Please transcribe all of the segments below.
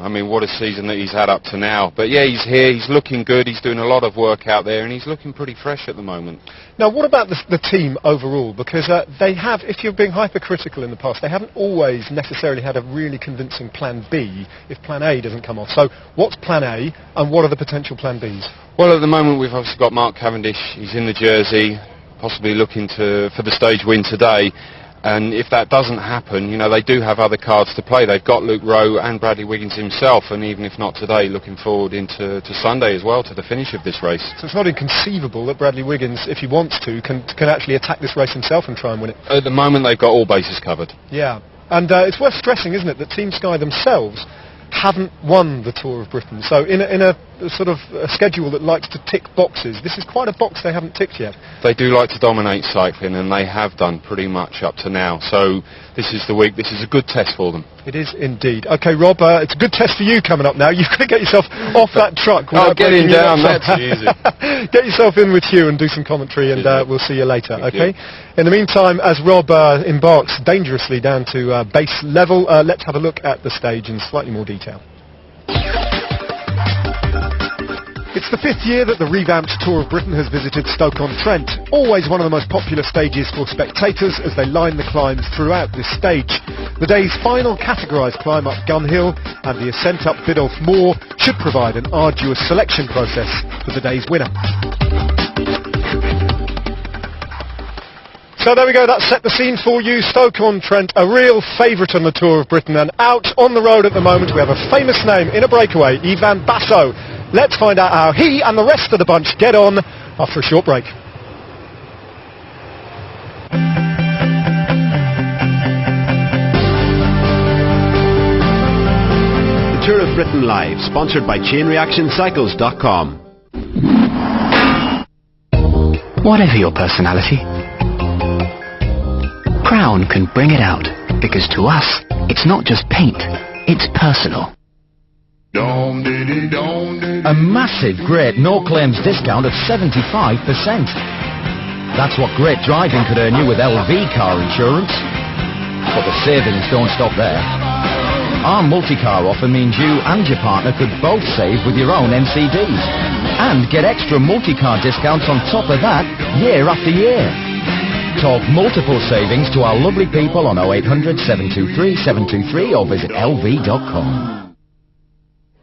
I mean, what a season that he's had up to now. But yeah, he's here, he's looking good, he's doing a lot of work out there, and he's looking pretty fresh at the moment. Now, what about the team overall? Because they have, if you're being hypercritical in the past, they haven't always necessarily had a really convincing plan B if plan A doesn't come off. So what's plan A, and what are the potential plan Bs? Well, at the moment we've obviously got Mark Cavendish, he's in the jersey, possibly looking for the stage win today. And if that doesn't happen, you know, they do have other cards to play. They've got Luke Rowe and Bradley Wiggins himself, and even if not today, looking forward into Sunday as well, to the finish of this race. So it's not inconceivable that Bradley Wiggins, if he wants to, can actually attack this race himself and try and win it. At the moment, they've got all bases covered. Yeah, and it's worth stressing, isn't it, that Team Sky themselves haven't won the Tour of Britain. So in a sort of a schedule that likes to tick boxes, this is quite a box they haven't ticked yet. They do like to dominate cycling, and they have done pretty much up to now. So this is the week. This is a good test for them. It is indeed. Okay, Rob, it's a good test for you coming up now. You've got to get yourself off that truck. Oh, getting down, that's easy. Get yourself in with Hugh and do some commentary, and we'll see you later, okay? In the meantime, as Rob embarks dangerously down to base level, let's have a look at the stage in slightly more detail. It's the 5th year that the revamped Tour of Britain has visited Stoke-on-Trent, always one of the most popular stages for spectators as they line the climbs throughout this stage. The day's final categorised climb up Gun Hill and the ascent up Biddulph Moor should provide an arduous selection process for the day's winner. So there we go, that set the scene for you. Stoke-on-Trent, a real favourite on the Tour of Britain, and out on the road at the moment we have a famous name in a breakaway, Ivan Basso. Let's find out how he and the rest of the bunch get on after a short break. The Tour of Britain Live, sponsored by ChainReactionCycles.com. Whatever your personality, Crown can bring it out, because to us, it's not just paint, it's personal. A massive great no-claims discount of 75%. That's what great driving could earn you with LV car insurance. But the savings don't stop there. Our multi-car offer means you and your partner could both save with your own NCDs and get extra multi-car discounts on top of that year after year. Talk multiple savings to our lovely people on 0800 723 723 or visit lv.com.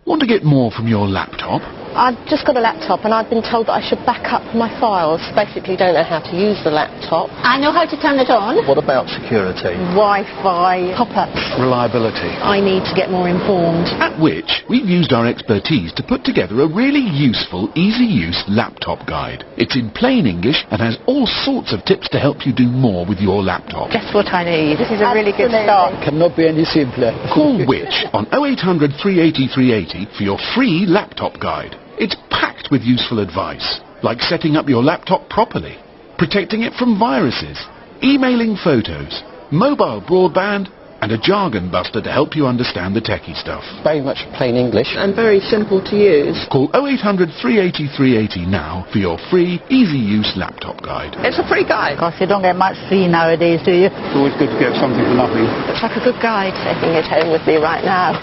Want to get more from your laptop? I've just got a laptop and I've been told that I should back up my files. Basically don't know how to use the laptop. I know how to turn it on. What about security? Wi-Fi, pop-ups. Reliability? I need to get more informed. At which, we've used our expertise to put together a really useful, easy-use laptop guide. It's in plain English and has all sorts of tips to help you do more with your laptop. Just what I need. This is a really good start. Cannot be any simpler. Call Which on 0800 380 380 for your free laptop guide. It's packed with useful advice, like setting up your laptop properly, protecting it from viruses, emailing photos, mobile broadband, and a jargon buster to help you understand the techie stuff. Very much plain English and very simple to use. Call 0800 380 380 now for your free, easy-use laptop guide. It's a free guide. Of course, you don't get much free nowadays, do you? It's always good to get something for nothing. Looks like a good guide. Taking it home with me right now.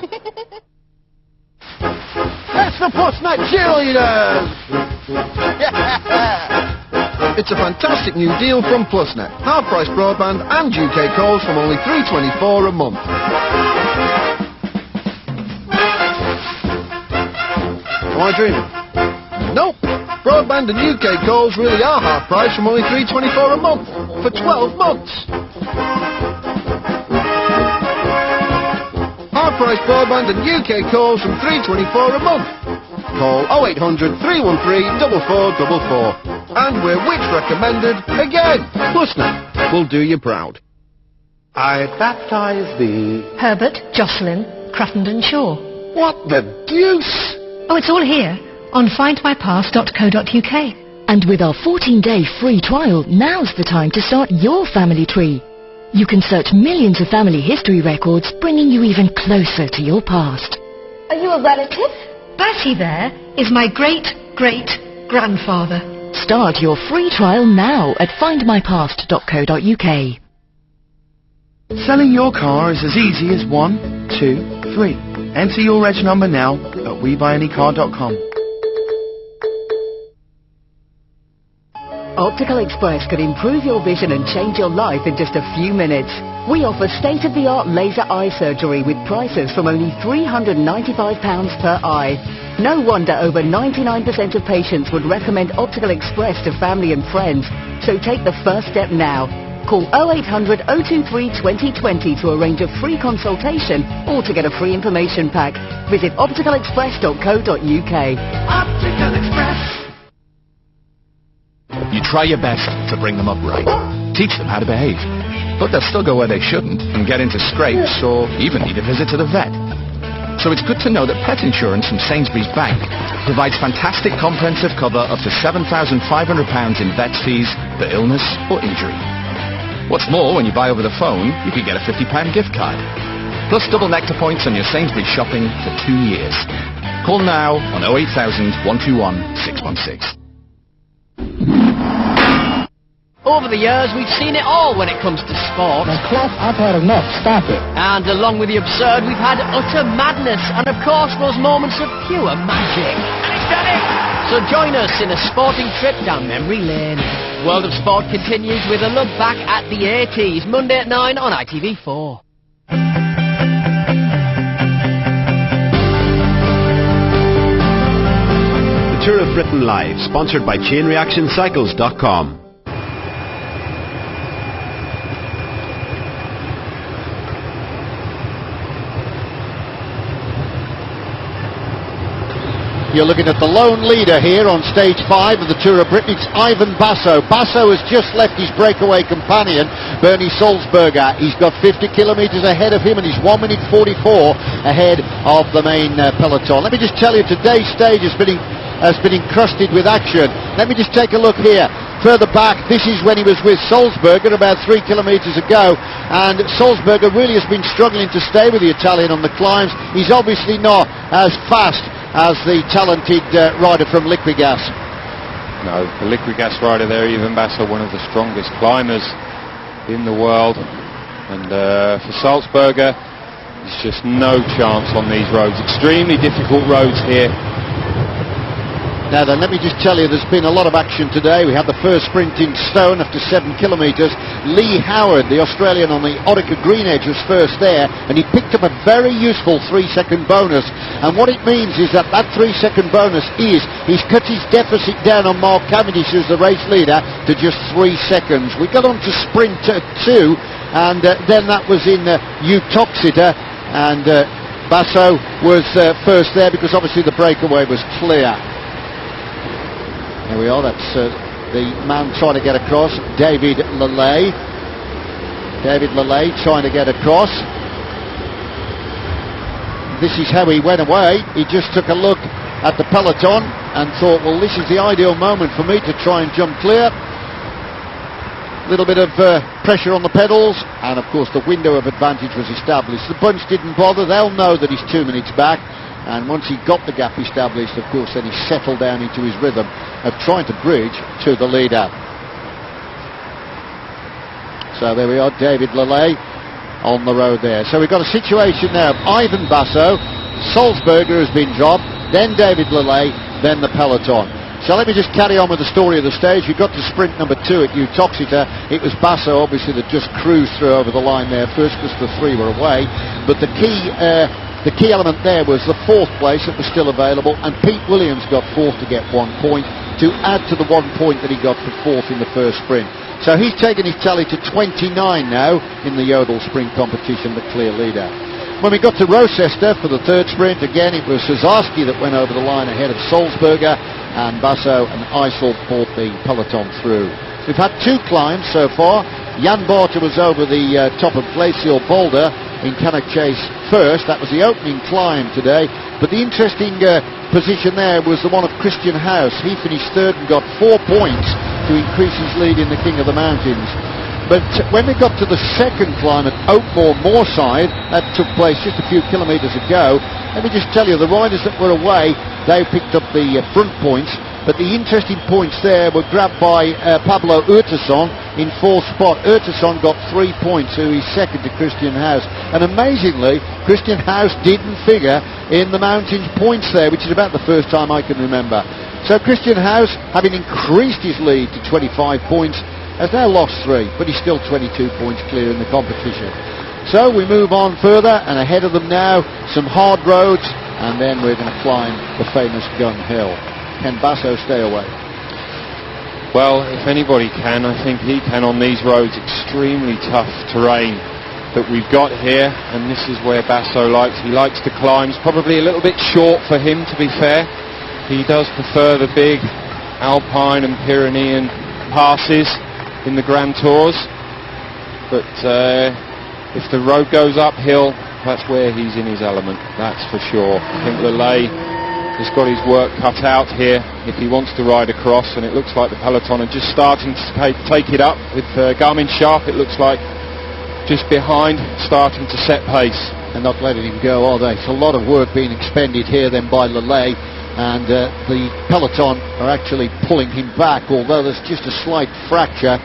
That's the Postnet Cheerleaders! Yeah! It's a fantastic new deal from Plusnet. Half-price broadband and UK calls from only $3.24 a month. Am I dreaming? Nope! Broadband and UK calls really are half-price from only $3.24 a month. For 12 months! Half-price broadband and UK calls from $3.24 a month. Call 0800 313 4444. And we're Which recommended again. Plusnet will do you proud. I baptize thee. Herbert, Jocelyn, Cruttenden Shaw. What the deuce? Oh, it's all here on findmypast.co.uk. And with our 14-day free trial, now's the time to start your family tree. You can search millions of family history records, bringing you even closer to your past. Are you a relative? Bertie there is my great-great-grandfather. Start your free trial now at findmypast.co.uk. Selling your car is as easy as 1, 2, 3. Enter your reg number now at WeBuyAnyCar.com. Optical Express could improve your vision and change your life in just a few minutes. We offer state-of-the-art laser eye surgery with prices from only £395 per eye. No wonder over 99% of patients would recommend Optical Express to family and friends. So take the first step now. Call 0800 023 2020 to arrange a free consultation or to get a free information pack. Visit opticalexpress.co.uk. Optical Express. You try your best to bring them up right. Teach them how to behave. But they'll still go where they shouldn't and get into scrapes or even need a visit to the vet. So it's good to know that pet insurance from Sainsbury's Bank provides fantastic comprehensive cover up to £7,500 in vet fees for illness or injury. What's more, when you buy over the phone, you can get a £50 gift card. Plus double Nectar points on your Sainsbury's shopping for 2 years. Call now on 08000 121 616. Over the years, we've seen it all when it comes to sport. Now, Clough, I've had enough. Stop it. And along with the absurd, we've had utter madness. And of course, those moments of pure magic. And he's done it! So join us in a sporting trip down memory lane. World of Sport continues with a look back at the 80s. Monday at 9 on ITV4. The Tour of Britain Live, sponsored by ChainReactionCycles.com. You're looking at the lone leader here on stage 5 of the Tour of Britain. It's Ivan Basso. Basso has just left his breakaway companion, Bernie Sulzberger. He's got 50 kilometres ahead of him and he's 1 minute 44 ahead of the main peloton. Let me just tell you, today's stage has been encrusted with action. Let me just take a look here. Further back, this is when he was with Sulzberger about 3 kilometres ago, and Sulzberger really has been struggling to stay with the Italian on the climbs. He's obviously not as fast as the talented rider from Liquigas. No, the Liquigas rider there, Ivan Basso, one of the strongest climbers in the world, and for Sulzberger, there's just no chance on these roads. Extremely difficult roads here. Now then, let me just tell you, there's been a lot of action today. We had the first sprint in stone after 7 kilometres. Lee Howard, the Australian on the Orica Green Edge, was first there, and he picked up a very useful 3-second bonus. And what it means is that 3-second bonus is he's cut his deficit down on Mark Cavendish, who's the race leader, to just 3 seconds. We got on to sprint 2, and then that was in Utoxeter, and Basso was first there because obviously the breakaway was clear. Here we are, that's the man trying to get across, David Lelay. David Lelay trying to get across. This is how he went away. He just took a look at the peloton and thought, well, this is the ideal moment for me to try and jump clear. A little bit of pressure on the pedals, and of course the window of advantage was established. The bunch didn't bother. They'll know that he's 2 minutes back. And once he got the gap established, of course, then he settled down into his rhythm of trying to bridge to the leader. So there we are, David Lelay on the road there. So we've got a situation now of Ivan Basso, Sulzberger has been dropped, then David Lelay, then the peloton. So let me just carry on with the story of the stage. We got to sprint number 2 at Utoxeter. It was Basso, obviously, that just cruised through over the line there first because the 3 were away. But the key element there was the 4th place that was still available, and Pete Williams got 4th to get 1 point to add to the 1 point that he got for 4th in the first sprint. So he's taken his tally to 29 now in the Yodel sprint competition, the clear leader. When we got to Rochester for the 3rd sprint, again it was Szarski that went over the line ahead of Sulzberger, and Basso and Eisel brought the peloton through. We've had 2 climbs so far. Jan Borter was over the top of Glacial Boulder in Cannock Chase first. That was the opening climb today. But the interesting position there was the one of Christian House. He finished 3rd and got 4 points to increase his lead in the King of the Mountains. But when we got to the 2nd climb at Oakmore Moorside, that took place just a few kilometres ago, let me just tell you, the riders that were away, they picked up the front points. But the interesting points there were grabbed by Pablo Urtasun in fourth spot. Urtasun got 3 points, who is second to Christian House. And amazingly, Christian House didn't figure in the mountains points there, which is about the first time I can remember. So Christian House, having increased his lead to 25 points, has now lost 3, but he's still 22 points clear in the competition. So we move on further, and ahead of them now, some hard roads, and then we're going to climb the famous Gun Hill. Can Basso stay away? Well, if anybody can, I think he can on these roads. Extremely tough terrain that we've got here, and this is where Basso likes. He likes the climbs, probably a little bit short for him, to be fair. He does prefer the big Alpine and Pyrenean passes in the Grand Tours, but if the road goes uphill, that's where he's in his element, that's for sure. I think Lelay has got his work cut out here if he wants to ride across, and it looks like the peloton are just starting to take it up with Garmin Sharp. It looks like just behind, starting to set pace. And not letting him go, are they? It's a lot of work being expended here then by Lelay, and the peloton are actually pulling him back, although there's just a slight fracture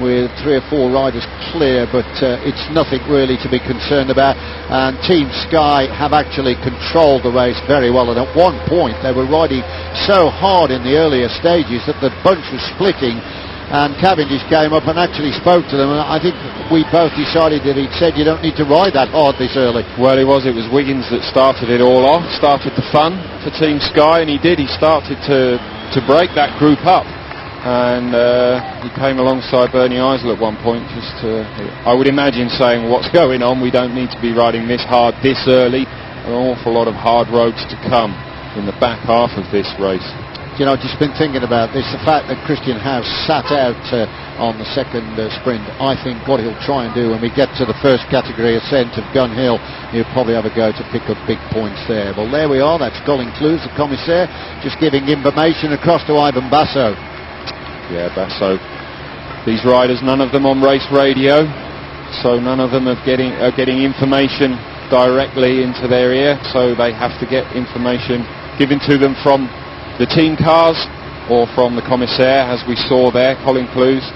with 3 or 4 riders clear, but it's nothing really to be concerned about. And Team Sky have actually controlled the race very well, and at one point they were riding so hard in the earlier stages that the bunch was splitting, and Cavendish came up and actually spoke to them, and I think we both decided that he'd said you don't need to ride that hard this early. Well, it was Wiggins that started it all off, started the fun for Team Sky, and he started to break that group up. And he came alongside Bernie Eisel at one point, just to, I would imagine, saying what's going on, we don't need to be riding this hard this early. An awful lot of hard roads to come in the back half of this race. You know, I've just been thinking about this, the fact that Christian House sat out on the second sprint. I think what he'll try and do when we get to the first category ascent of Gun Hill, he'll probably have a go to pick up big points there. Well, there we are, that's Colin Clues, the commissaire, just giving information across to Ivan Basso. Yeah, Basso. These riders, none of them on race radio, so none of them are getting information directly into their ear, so they have to get information given to them from the team cars or from the commissaire, as we saw there, Colin Clues,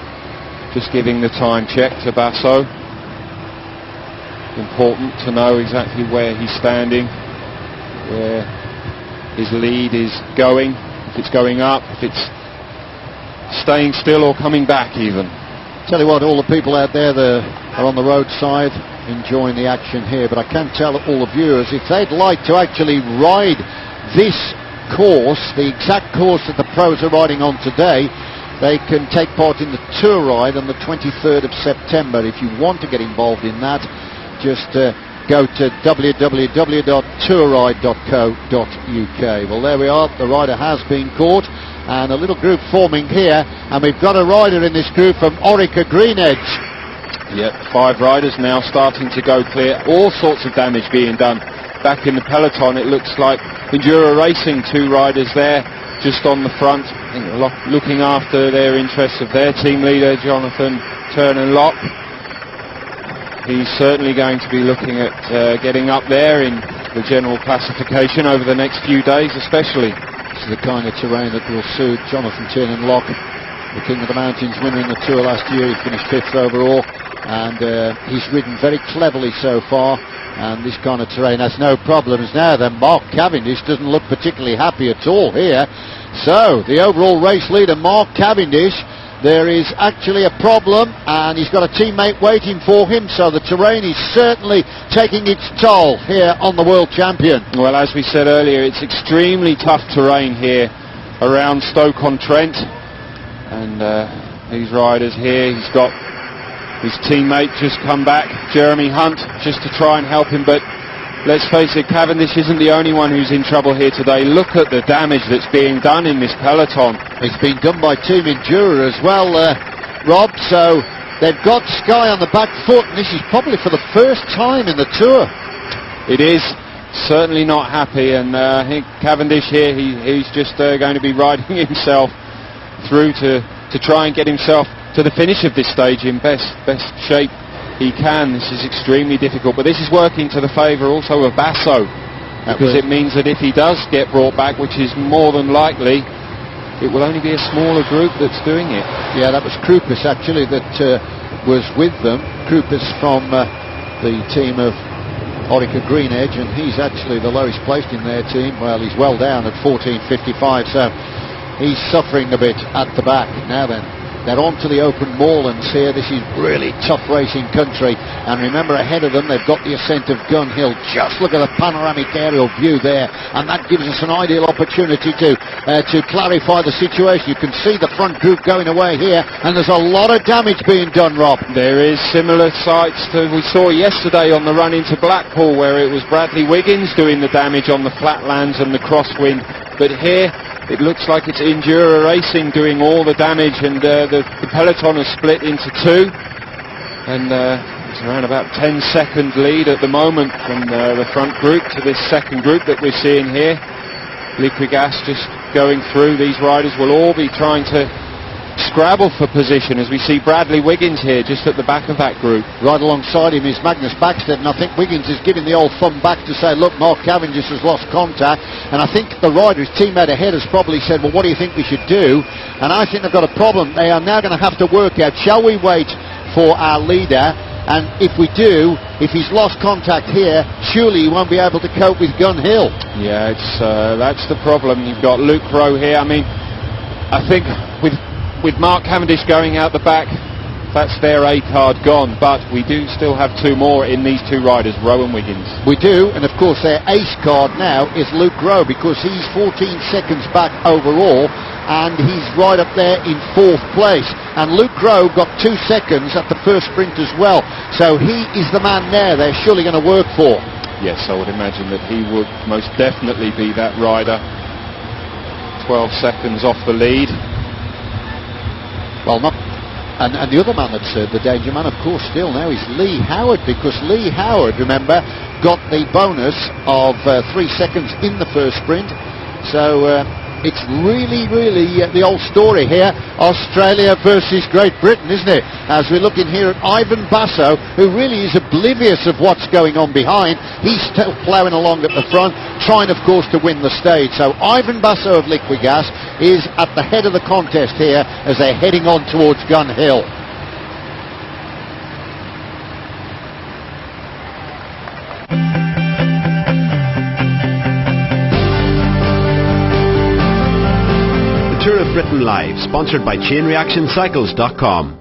just giving the time check to Basso. Important to know exactly where he's standing, where his lead is going, if it's going up, if it's staying still or coming back even. Tell you what, all the people out there that are on the roadside enjoying the action here, but I can tell all the viewers, if they'd like to actually ride this course, the exact course that the pros are riding on today, they can take part in the tour ride on the 23rd of September. If you want to get involved in that, just go to www.tourride.co.uk. Well, there we are, the rider has been caught, and a little group forming here, and we've got a rider in this group from Orica Greenedge. Yep, 5 riders now starting to go clear, all sorts of damage being done back in the peloton. It looks like Enduro Racing, 2 riders there just on the front, looking after their interests of their team leader Jonathan Turner-Lock. He's certainly going to be looking at getting up there in the general classification over the next few days especially. This is the kind of terrain that will suit Jonathan Turner-Lock, the King of the Mountains winner in the Tour last year. He finished 5th overall, and he's ridden very cleverly so far, and this kind of terrain has no problems. Now then, Mark Cavendish doesn't look particularly happy at all here. So the overall race leader, Mark Cavendish, there is actually a problem, and he's got a teammate waiting for him, so the terrain is certainly taking its toll here on the world champion. Well, as we said earlier, it's extremely tough terrain here around Stoke-on-Trent, and these riders here, he's got his teammate just come back, Jeremy Hunt, just to try and help him, but let's face it, Cavendish isn't the only one who's in trouble here today. Look at the damage that's being done in this peloton. It's been done by Team Enduro as well, Rob, so they've got Sky on the back foot, and this is probably for the first time in the Tour. It is. Certainly not happy, and I think Cavendish here, he's just going to be riding himself through to try and get himself to the finish of this stage in best shape he can. This is extremely difficult, but this is working to the favour also of Basso, because it means that if he does get brought back, which is more than likely, it will only be a smaller group that's doing it. Yeah, that was Krupas actually that was with them. Krupas from the team of Orica Green Edge, and he's actually the lowest placed in their team. Well, he's well down at 14.55, so he's suffering a bit at the back. Now then, they're on to the open moorlands here. This is really tough racing country. And remember, ahead of them, they've got the ascent of Gun Hill. Just look at the panoramic aerial view there. And that gives us an ideal opportunity to clarify the situation. You can see the front group going away here. And there's a lot of damage being done, Rob. There is similar sights to we saw yesterday on the run into Blackpool, where it was Bradley Wiggins doing the damage on the flatlands and the crosswind. But here, it looks like it's Enduro Racing doing all the damage, and the peloton is split into two, and it's around about 10-second lead at the moment from the front group to this second group that we're seeing here. Liquigas just going through. These riders will all be trying to scrabble for position as we see Bradley Wiggins here just at the back of that group. Right alongside him is Magnus Baxter, and I think Wiggins is giving the old thumb back to say, look, Mark Cavendish has lost contact. And I think the rider, his teammate ahead, has probably said, well, what do you think we should do? And I think they've got a problem. They are now going to have to work out, shall we wait for our leader? And if we do, if he's lost contact here, surely he won't be able to cope with Gun Hill. Yeah, that's the problem. You've got Luke Rowe here. I mean, I think with Mark Cavendish going out the back, that's their A card gone, but we do still have two more in these two riders, Rowe and Wiggins. We do, and of course their ace card now is Luke Rowe, because he's 14 seconds back overall, and he's right up there in 4th place. And Luke Rowe got 2 seconds at the first sprint as well, so he is the man there they're surely going to work for. Yes, I would imagine that he would most definitely be that rider. 12 seconds off the lead. Well, and the other man that's the danger man, of course, still now is Lee Howard, because Lee Howard, remember, got the bonus of 3 seconds in the first sprint. So it's really the old story here, Australia versus Great Britain, isn't it? As we're looking here at Ivan Basso, who really is oblivious of what's going on behind. He's still ploughing along at the front, trying, of course, to win the stage. So Ivan Basso of Liquigas is at the head of the contest here as they're heading on towards Gun Hill. Tour of Britain Live, sponsored by ChainReactionCycles.com.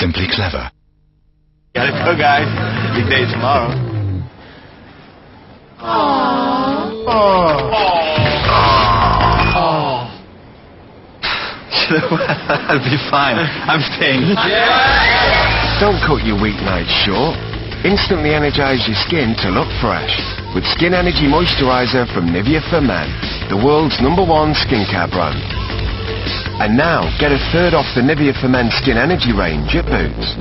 Simply clever. Gotta go, guys. Big day tomorrow. That'll be fine. I'm staying. Yeah! Don't cut your weeknights short. Instantly energize your skin to look fresh with Skin Energy Moisturizer from Nivea for Men, the world's #1 skincare brand. And now, get a third off the Nivea for Men Skin Energy range at Boots.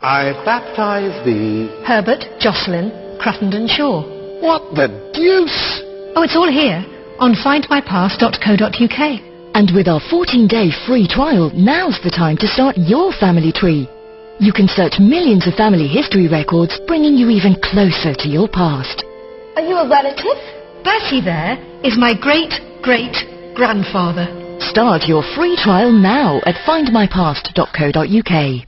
I baptize thee. Herbert, Jocelyn, Cruttenden Shaw. What the deuce? Oh, it's all here on findmypass.co.uk. And with our 14-day free trial, now's the time to start your family tree. You can search millions of family history records, bringing you even closer to your past. Are you a relative? Bertie there is my great-great-grandfather. Start your free trial now at findmypast.co.uk.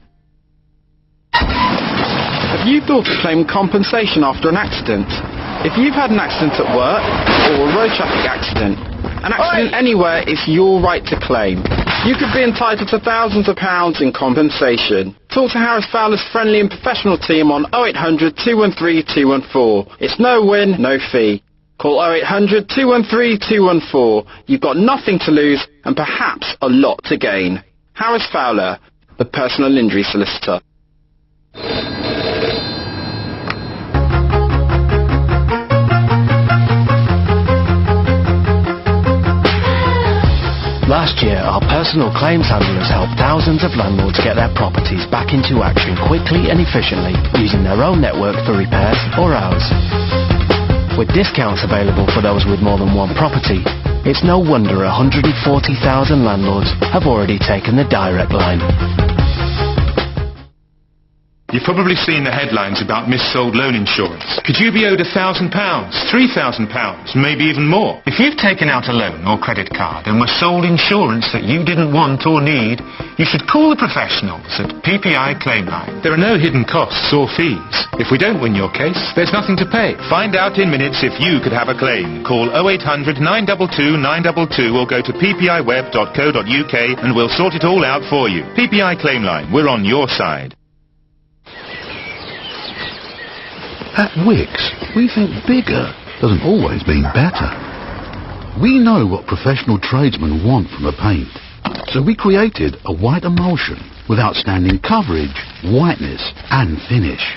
Have you thought to claim compensation after an accident? If you've had an accident at work or a road traffic accident, an accident anywhere is your right to claim. You could be entitled to thousands of pounds in compensation. Talk to Harris Fowler's friendly and professional team on 0800 213 214. It's no win, no fee. Call 0800 213 214. You've got nothing to lose and perhaps a lot to gain. Harris Fowler, the personal injury solicitor. Last year, our personal claims handlers helped thousands of landlords get their properties back into action quickly and efficiently, using their own network for repairs or ours. With discounts available for those with more than one property, it's no wonder 140,000 landlords have already taken the direct line. You've probably seen the headlines about missold loan insurance. Could you be owed £1,000, £3,000, maybe even more? If you've taken out a loan or credit card and were sold insurance that you didn't want or need, you should call the professionals at PPI Claimline. There are no hidden costs or fees. If we don't win your case, there's nothing to pay. Find out in minutes if you could have a claim. Call 0800 922 922 or go to ppiweb.co.uk and we'll sort it all out for you. PPI Claimline, we're on your side. At Wicks, we think bigger doesn't always mean better. We know what professional tradesmen want from a paint, so we created a white emulsion with outstanding coverage, whiteness and finish.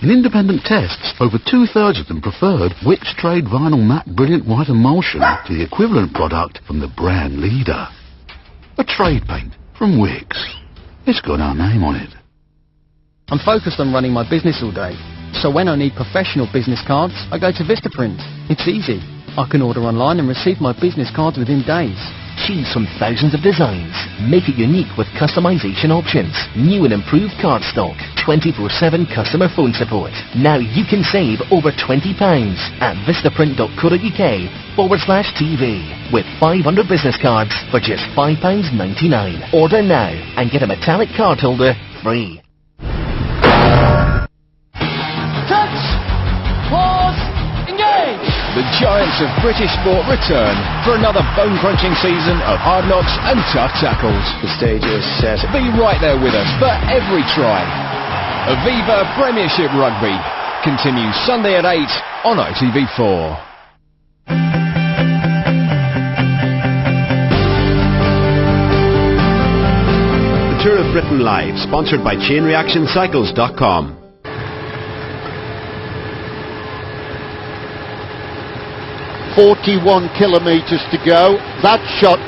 In independent tests, over 2/3 of them preferred Wicks Trade Vinyl Matte Brilliant White Emulsion to the equivalent product from the brand leader. A trade paint from Wicks. It's got our name on it. I'm focused on running my business all day. So when I need professional business cards, I go to Vistaprint. It's easy. I can order online and receive my business cards within days. Choose from thousands of designs. Make it unique with customization options. New and improved card stock. 24/7 customer phone support. Now you can save over £20 at vistaprint.co.uk/TV with 500 business cards for just £5.99. Order now and get a metallic card holder free. The giants of British sport return for another bone-crunching season of hard knocks and tough tackles. The stage is set. Be right there with us for every try. Aviva Premiership Rugby continues Sunday at 8 on ITV4. The Tour of Britain Live, sponsored by ChainReactionCycles.com. 41 kilometres to go. That shot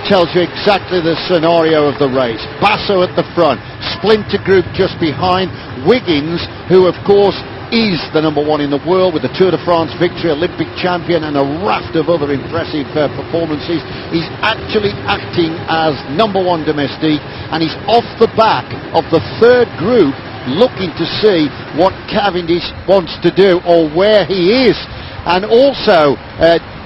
tells you exactly the scenario of the race. Basso at the front, splinter group just behind. Wiggins, who of course is the #1 in the world with the Tour de France victory, Olympic champion and a raft of other impressive performances. He's actually acting as #1 domestique, and he's off the back of the third group looking to see what Cavendish wants to do or where he is. And also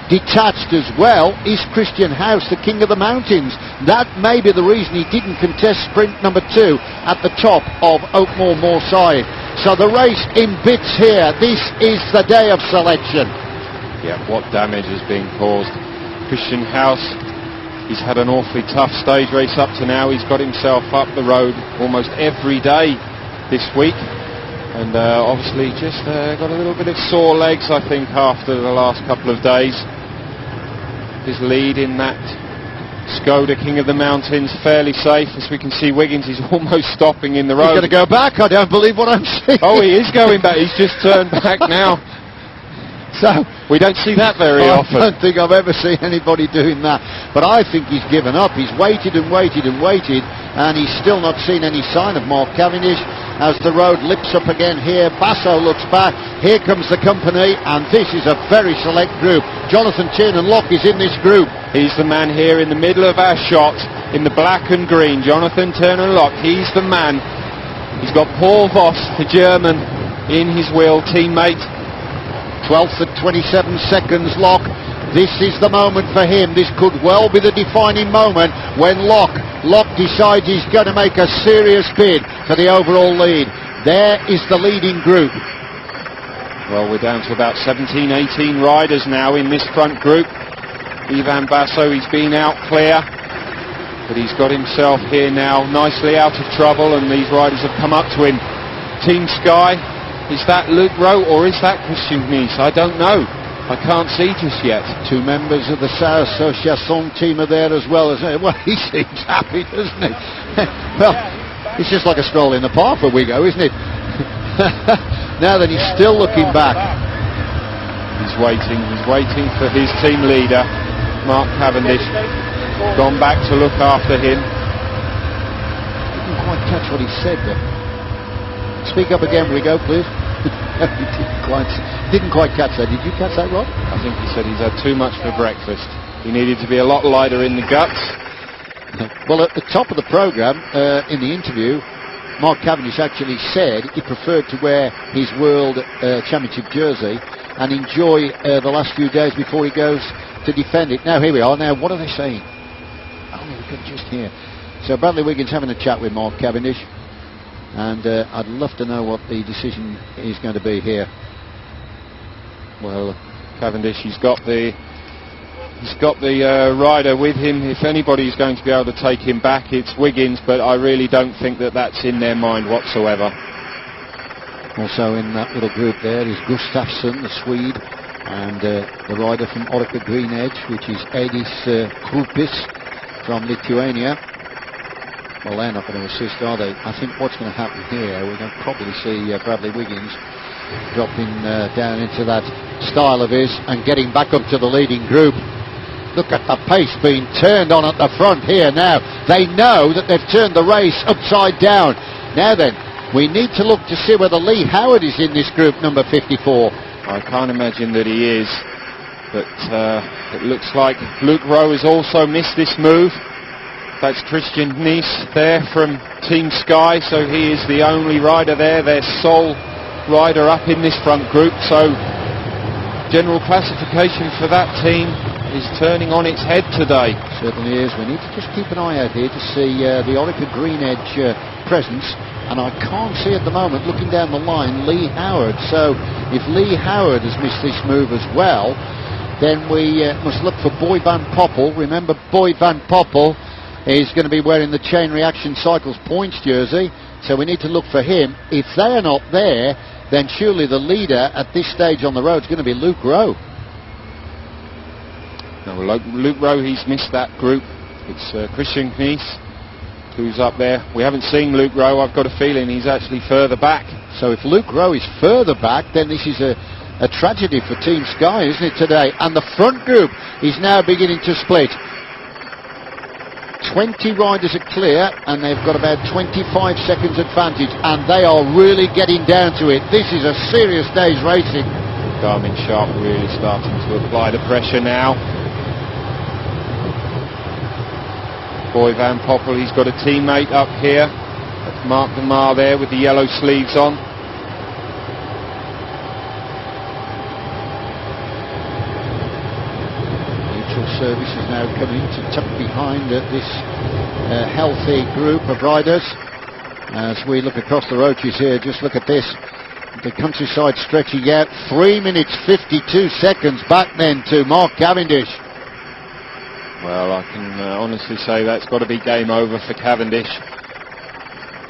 detached as well is Christian House, the king of the mountains. That may be the reason he didn't contest sprint #2 at the top of Oakmore Moorside. So the race in bits here. This is the day of selection. Yeah, what damage has been caused. Christian House, he's had an awfully tough stage race up to now. He's got himself up the road almost every day this week. And obviously just got a little bit of sore legs, I think, after the last couple of days. His lead in that Skoda King of the Mountains fairly safe. As we can see, Wiggins is almost stopping in the road. He's going to go back. I don't believe what I'm seeing. Oh, he is going back. He's just turned back now. So we don't see that very often. I don't think I've ever seen anybody doing that. But I think he's given up. He's waited and waited and waited, and he's still not seen any sign of Mark Cavendish. As the road lips up again here, Basso looks back. Here comes the company, and this is a very select group. Jonathan Tiernan-Locke is in this group. He's the man here in the middle of our shot, in the black and green. Jonathan Tiernan-Locke, he's the man. He's got Paul Voss, the German, in his wheel, teammate. 12th at 27 seconds, Locke. This is the moment for him. This could well be the defining moment when Locke decides he's going to make a serious bid for the overall lead. There is the leading group. Well, we're down to about 17, 18 riders now in this front group. Ivan Basso, he's been out clear, but he's got himself here now nicely out of trouble, and these riders have come up to him. Team Sky, is that Luke Rowe or is that Christian Nice? I don't know. I can't see just yet. Two members of the Sao Association team are there as well. Well, he seems happy, doesn't he? Well, it's just like a stroll in the park where we go, isn't it? Now then, he's still looking back. He's waiting for his team leader, Mark Cavendish. gone back to look after him. Didn't quite catch what he said there. Speak up again, will you go, please? Didn't quite catch that. Did you catch that, Rod? I think he said he's had too much for breakfast. He needed to be a lot lighter in the guts. Well, at the top of the programme, in the interview, Mark Cavendish actually said he preferred to wear his World Championship jersey and enjoy the last few days before he goes to defend it. Now, here we are. Now, what are they saying? Oh, we can just hear. So, Bradley Wiggins having a chat with Mark Cavendish. And I'd love to know what the decision is going to be here. Well, Cavendish, he's got the rider with him. If anybody's going to be able to take him back, it's Wiggins, but I really don't think that that's in their mind whatsoever. Also in that little group there is Gustafsson, the Swede, and the rider from Orica Green Edge, which is Edis Krupis from Lithuania. Well, they're not going to assist, are they? I think what's going to happen here, we're going to probably see Bradley Wiggins dropping down into that style of his and getting back up to the leading group. Look at the pace being turned on at the front here now. They know that they've turned the race upside down. Now then, we need to look to see whether Lee Howard is in this group, number 54. I can't imagine that he is, but it looks like Luke Rowe has also missed this move. That's Christian Nice there from Team Sky, so he is the only rider there, their sole rider up in this front group. So general classification for that team is turning on its head today. Certainly is. We need to just keep an eye out here to see the Orica Green Edge presence, and I can't see at the moment, looking down the line, Lee Howard. So if Lee Howard has missed this move as well, then we must look for Boy Van Poppel. Remember, Boy Van Poppel is going to be wearing the Chain Reaction Cycles points jersey, so we need to look for him. If they're not there, then surely the leader at this stage on the road is going to be Luke Rowe. No, Luke Rowe, he's missed that group. It's Christian Nice who's up there. We haven't seen Luke Rowe. I've got a feeling he's actually further back. So if Luke Rowe is further back, then this is a tragedy for Team Sky, isn't it, today? And the front group is now beginning to split. 20 riders are clear, and they've got about 25 seconds advantage, and they are really getting down to it. This is a serious day's racing. Garmin Sharp really starting to apply the pressure now. Boy Van Poppel, he's got a teammate up here. That's Mark DeMar there with the yellow sleeves on. Service is now coming to tuck behind this healthy group of riders. As we look across the roaches here, just look at this. The countryside stretching out 3 minutes 52 seconds back then to Mark Cavendish. Well, I can honestly say that's got to be game over for Cavendish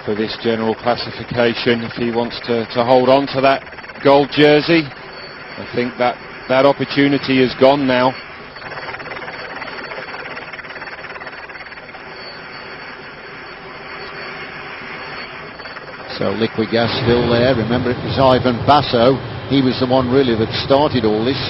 for this general classification if he wants to hold on to that gold jersey. I think that opportunity is gone now. So liquid gas still there. Remember, it was Ivan Basso. He was the one really that started all this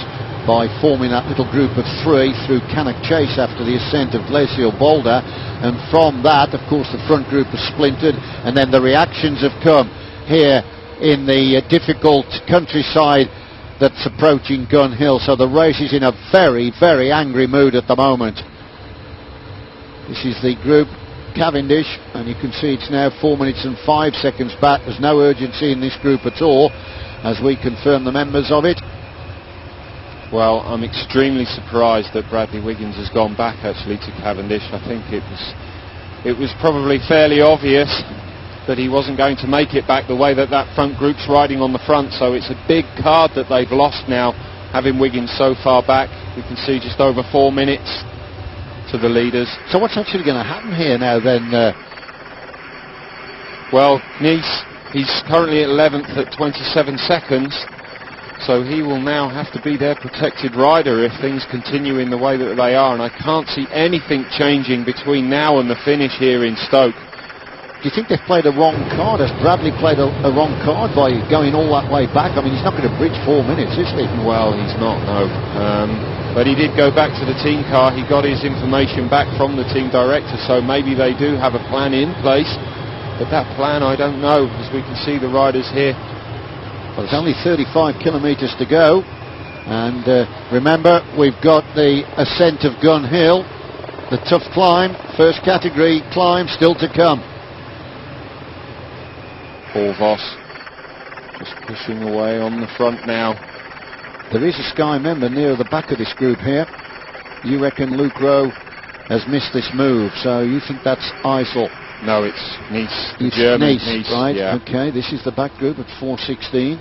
by forming that little group of three through Cannock Chase after the ascent of Glacial Boulder. And from that, of course, the front group has splintered, and then the reactions have come here in the difficult countryside that's approaching Gun Hill. So the race is in a very, very angry mood at the moment. This is the group Cavendish, and you can see it's now 4 minutes and 5 seconds back. There's no urgency in this group at all as we confirm the members of it. Well, I'm extremely surprised that Bradley Wiggins has gone back actually to Cavendish. I think it was probably fairly obvious that he wasn't going to make it back the way that front group's riding on the front, so it's a big card that they've lost now, having Wiggins so far back. We can see just over 4 minutes to the leaders. So what's actually going to happen here now then? Well, Nice, he's currently at 11th at 27 seconds, so he will now have to be their protected rider if things continue in the way that they are, and I can't see anything changing between now and the finish here in Stoke. Do you think they've played a wrong card? Has Bradley played a wrong card by going all that way back? I mean, he's not going to bridge 4 minutes, is he? Well, he's not, no. But he did go back to the team car. He got his information back from the team director, so maybe they do have a plan in place. But that plan, I don't know, as we can see the riders here. Well, there's only 35 kilometres to go. And remember, we've got the ascent of Gun Hill, the tough climb, first category climb still to come. Paul Voss just pushing away on the front now. There is a Sky member near the back of this group here. You reckon Luke Rowe has missed this move, so you think that's Eisel? No, it's Nice. It's German Nice, right? Yeah. Okay, this is the back group at 4:16.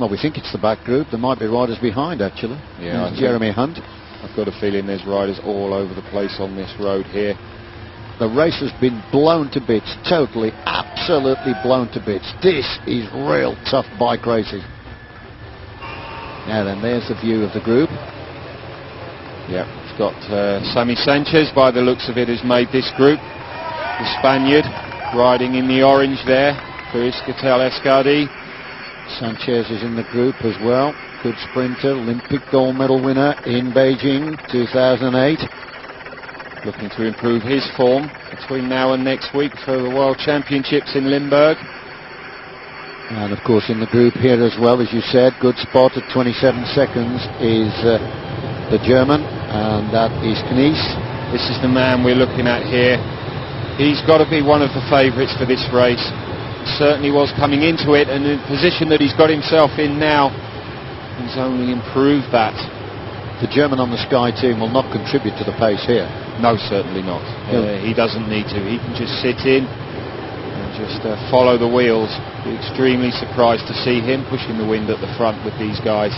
Well, we think it's the back group. There might be riders behind, actually. Yeah, Jeremy Hunt. I've got a feeling there's riders all over the place on this road here. The race has been blown to bits, totally, absolutely blown to bits. This is real tough bike racing. Now then, there's the view of the group. Yeah, it's got Sammy Sanchez, by the looks of it, has made this group. The Spaniard riding in the orange there for Iscatel Escardi. Sanchez is in the group as well. Good sprinter, Olympic gold medal winner in Beijing 2008. Looking to improve his form between now and next week for the World Championships in Limburg. And of course in the group here as well, as you said, good spot at 27 seconds is the German, and that is Knies. This is the man we're looking at here. He's got to be one of the favourites for this race. Certainly was coming into it, and the position that he's got himself in now, he's only improved that. The German on the Sky team will not contribute to the pace here. No, certainly not. He doesn't need to. He can just sit in and just follow the wheels. Be extremely surprised to see him pushing the wind at the front with these guys.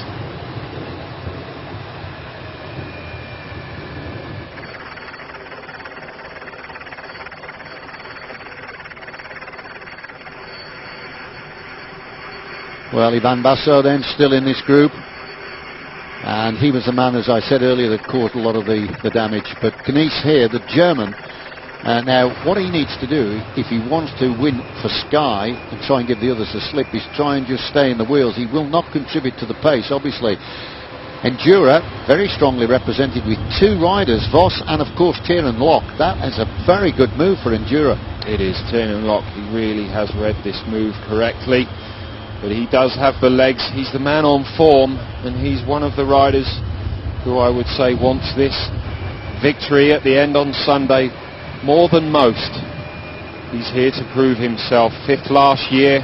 Well, Ivan Basso then still in this group, and he was the man, as I said earlier, that caused a lot of the damage. But Knies here, the German, now what he needs to do if he wants to win for Sky and try and give the others a slip is try and just stay in the wheels. He will not contribute to the pace, obviously. Endura, very strongly represented with 2 riders, Voss and of course Tiernan Locke. That is a very good move for Endura. It is. Tiernan Locke, he really has read this move correctly. But he does have the legs. He's the man on form, and he's one of the riders who I would say wants this victory at the end on Sunday more than most. He's here to prove himself. 5th last year,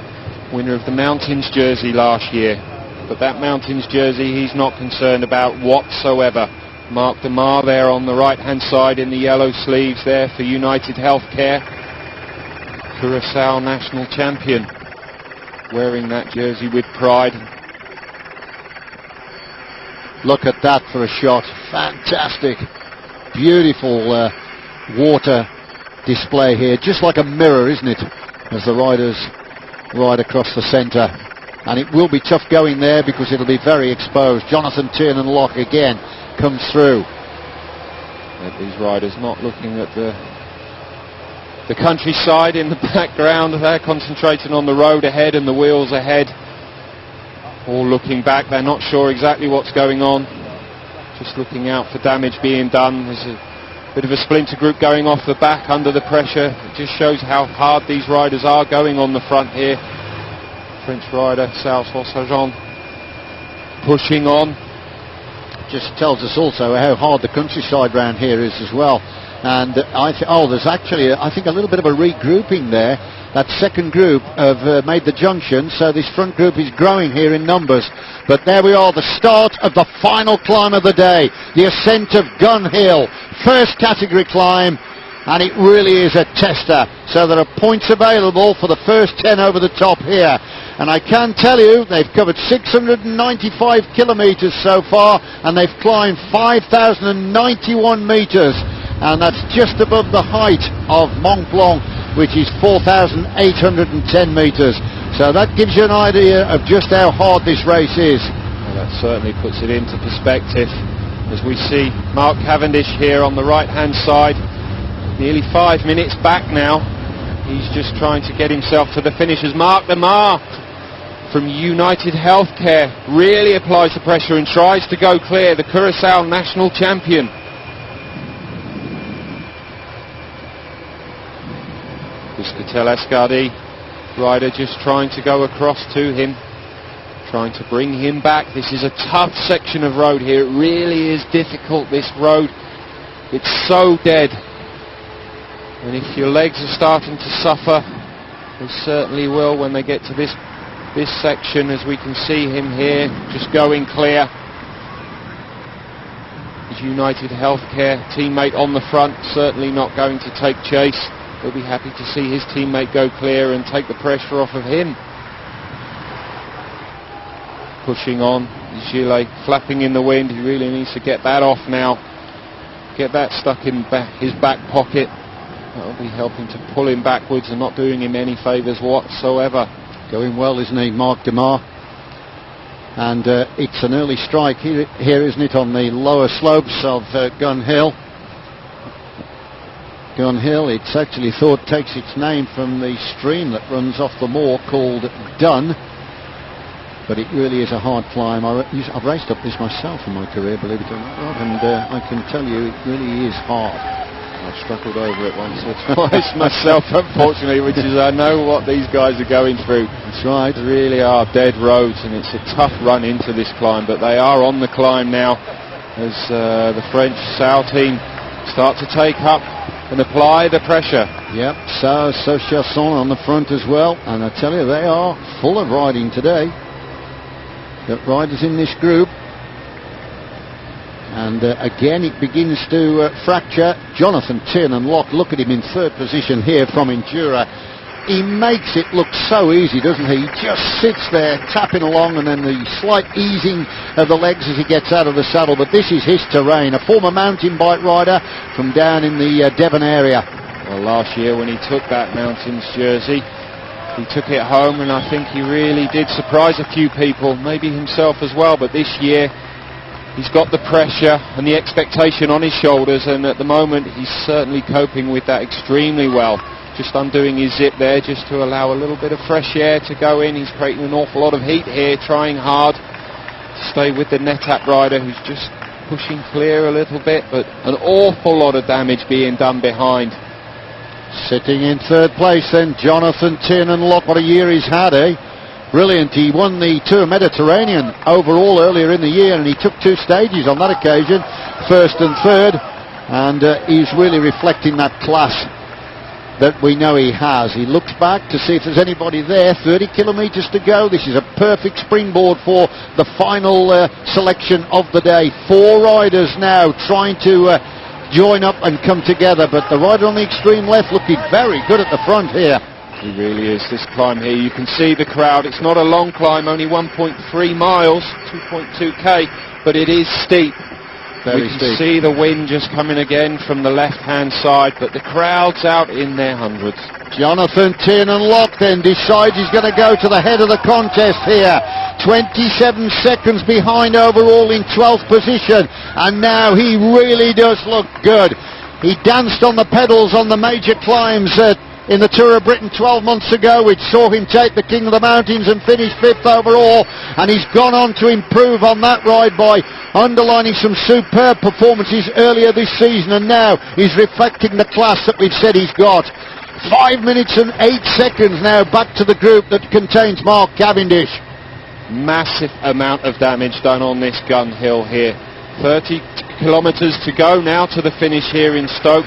winner of the Mountains jersey last year. But that Mountains jersey he's not concerned about whatsoever. Mark de Mar there on the right hand side in the yellow sleeves there for United Healthcare. Curaçao national champion, wearing that jersey with pride. Look at that for a shot. Fantastic. Beautiful water display here. Just like a mirror, isn't it? As the riders ride across the centre. And it will be tough going there because it'll be very exposed. Jonathan Tiernan Locke again comes through. These riders not looking at the countryside in the background. They're concentrating on the road ahead and the wheels ahead. All looking back. They're not sure exactly what's going on. Just looking out for damage being done. There's a bit of a splinter group going off the back under the pressure. It just shows how hard these riders are going on the front here. French rider Sals Hossajon pushing on. Just tells us also how hard the countryside round here is as well. And there's actually, I think, a little bit of a regrouping there. That second group have made the junction, so this front group is growing here in numbers. But there we are, the start of the final climb of the day, the ascent of Gun Hill. First category climb, and it really is a tester. So there are points available for the first 10 over the top here. And I can tell you, they've covered 695 kilometres so far, and they've climbed 5,091 metres. And that's just above the height of Mont Blanc, which is 4,810 metres. So that gives you an idea of just how hard this race is. Well, that certainly puts it into perspective, as we see Mark Cavendish here on the right hand side, nearly 5 minutes back now. He's just trying to get himself to the finish as Mark Lamar from United Healthcare really applies the pressure and tries to go clear, the Curaçao national champion. Buscatel Escardi rider just trying to go across to him, trying to bring him back. This is a tough section of road here. It really is difficult, this road. It's so dead. And if your legs are starting to suffer, they certainly will when they get to this section, as we can see him here, just going clear. His United Healthcare teammate on the front, certainly not going to take chase. He'll be happy to see his teammate go clear and take the pressure off of him. Pushing on, his gilet flapping in the wind. He really needs to get that off now. Get that stuck in his back pocket. That'll be helping to pull him backwards and not doing him any favours whatsoever. Going well, isn't he, Mark Demar? And it's an early strike here, isn't it, on the lower slopes of Gun Hill. Gun Hill, it's actually thought takes its name from the stream that runs off the moor called Dun. But it really is a hard climb. I've raced up this myself in my career, believe it or not, and I can tell you it really is hard. I've struggled over it once or twice myself, unfortunately, which is, I know what these guys are going through. That's right. They really are dead roads, and it's a tough run into this climb, but they are on the climb now as the French SAO team start to take up and apply the pressure. Yep, SAO Association on the front as well, and I tell you, they are full of riding today. Got riders in this group. And again it begins to fracture. Jonathan Tiernan-Locke, look at him in third position here from Endura. He makes it look so easy, doesn't he? He just sits there tapping along, and then the slight easing of the legs as he gets out of the saddle. But this is his terrain, a former mountain bike rider from down in the Devon area. Well, last year when he took that Mountains jersey, he took it home, and I think he really did surprise a few people, maybe himself as well. But this year he's got the pressure and the expectation on his shoulders, and at the moment he's certainly coping with that extremely well. Just undoing his zip there just to allow a little bit of fresh air to go in. He's creating an awful lot of heat here, trying hard to stay with the Netap rider, who's just pushing clear a little bit, but an awful lot of damage being done behind. Sitting in third place then, Jonathan Tiernan-Locke. What a year he's had, eh? Brilliant. He won the Tour Mediterranean overall earlier in the year, and he took 2 stages on that occasion, first and third, and he's really reflecting that class that we know he has. He looks back to see if there's anybody there. 30 kilometres to go. This is a perfect springboard for the final selection of the day. 4 riders now trying to join up and come together, but the rider on the extreme left looking very good at the front here. He really is. This climb here, you can see the crowd. It's not a long climb, only 1.3 miles, 2.2k, but it is steep. Very we can steep. see the wind just coming again from the left-hand side, but the crowd's out in their hundreds. Jonathan Tiernan-Locke then decides he's going to go to the head of the contest here. 27 seconds behind overall in 12th position, and now he really does look good. He danced on the pedals on the major climbs in the Tour of Britain 12 months ago, which saw him take the King of the Mountains and finish 5th overall, and he's gone on to improve on that ride by underlining some superb performances earlier this season, and now he's reflecting the class that we've said he's got. 5 minutes and 8 seconds now back to the group that contains Mark Cavendish. Massive amount of damage done on this Gun Hill here. 30 kilometres to go now to the finish here in Stoke.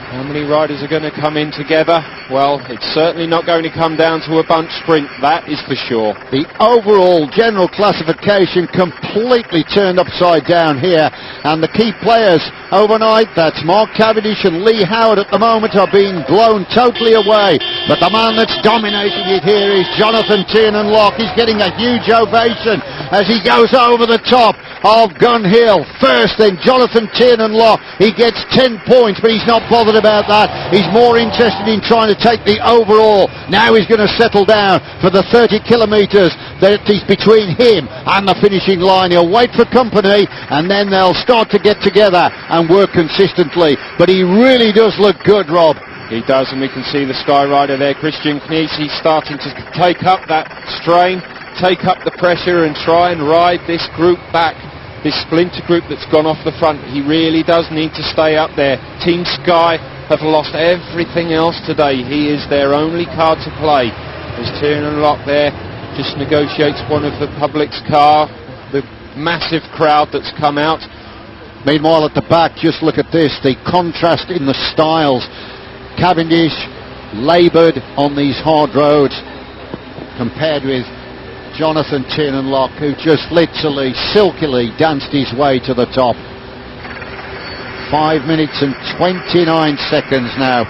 How many riders are going to come in together? Well, it's certainly not going to come down to a bunch sprint, that is for sure. The overall general classification completely turned upside down here, and the key players overnight, that's Mark Cavendish and Lee Howard at the moment, are being blown totally away. But the man that's dominating it here is Jonathan Tiernan-Locke. He's getting a huge ovation as he goes over the top of Gun Hill. First then, Jonathan Tiernan-Locke. He gets 10 points, but he's not bothered about that. He's more interested in trying to take the overall. Now he's going to settle down for the 30 kilometres that is between him and the finishing line. He'll wait for company, and then they'll start to get together and work consistently. But he really does look good, Rob. He does, and we can see the Sky Rider there, Christian Kniesi, starting to take up that strain, take up the pressure and try and ride this group back, this splinter group that's gone off the front. He really does need to stay up there. Team Sky have lost everything else today. He is their only card to play. There's Tiernan Lock there, just negotiates one of the public's car, the massive crowd that's come out. Meanwhile at the back, just look at this, the contrast in the styles. Cavendish laboured on these hard roads compared with Jonathan Tiernan Lock, who just literally silkily danced his way to the top. 5 minutes and 29 seconds now.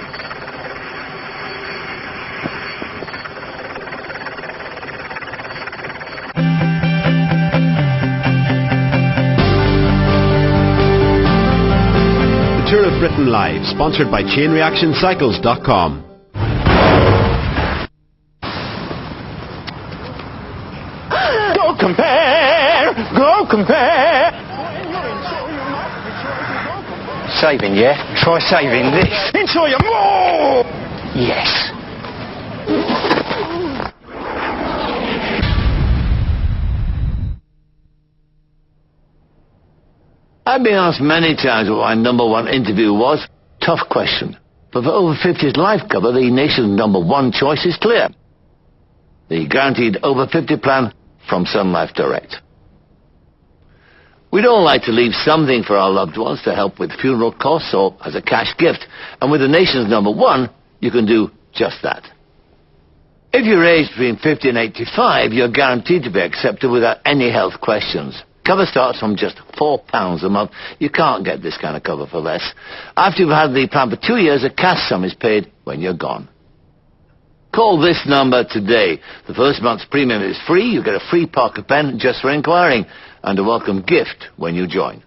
Tour of Britain Live, sponsored by ChainReactionCycles.com. Go compare! Go compare! Saving, yeah? Try saving this. Enjoy your more! Yes. I've been asked many times what my #1 interview was. Tough question. But for over 50s life cover, the nation's #1 choice is clear. The guaranteed over 50 plan from Sun Life Direct. We'd all like to leave something for our loved ones to help with funeral costs or as a cash gift. And with the nation's #1, you can do just that. If you're aged between 50 and 85, you're guaranteed to be accepted without any health questions. Cover starts from just £4 a month. You can't get this kind of cover for less. After you've had the plan for 2 years, a cash sum is paid when you're gone. Call this number today. The first month's premium is free. You get a free Parker pen just for inquiring and a welcome gift when you join.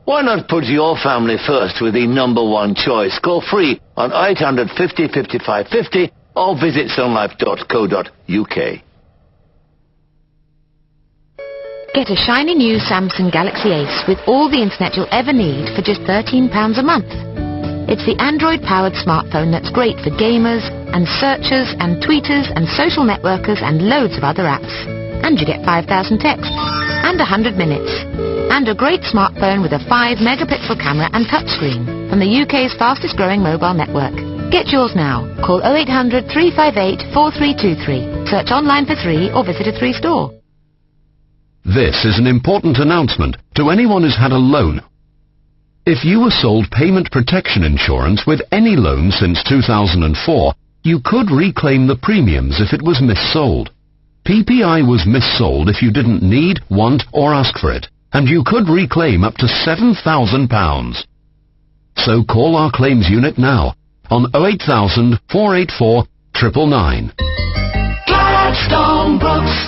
Why not put your family first with the #1 choice? Call free on 800 50 55 50 or visit sunlife.co.uk. Get a shiny new Samsung Galaxy Ace with all the internet you'll ever need for just £13 a month. It's the Android-powered smartphone that's great for gamers and searchers and tweeters and social networkers and loads of other apps. And you get 5,000 texts and 100 minutes. And a great smartphone with a 5-megapixel camera and touchscreen from the UK's fastest growing mobile network. Get yours now. Call 0800 358 4323. Search online for 3 or visit a 3 store. This is an important announcement to anyone who's had a loan. If you were sold payment protection insurance with any loan since 2004, you could reclaim the premiums if it was missold. PPI was missold if you didn't need, want or ask for it, and you could reclaim up to £7,000. So call our claims unit now on 08000 484 999. Gladstone Brooks.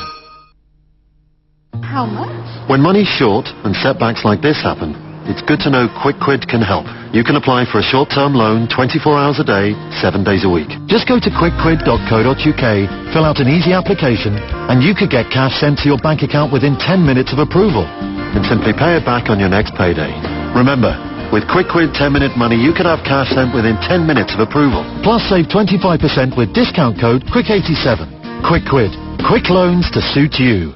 How much? When money's short and setbacks like this happen, it's good to know Quick Quid can help. You can apply for a short-term loan 24 hours a day, 7 days a week. Just go to quickquid.co.uk, fill out an easy application, and you could get cash sent to your bank account within 10 minutes of approval. And simply pay it back on your next payday. Remember, with Quick Quid 10-minute money, you could have cash sent within 10 minutes of approval. Plus save 25% with discount code QUICK87. Quick Quid. Quick loans to suit you.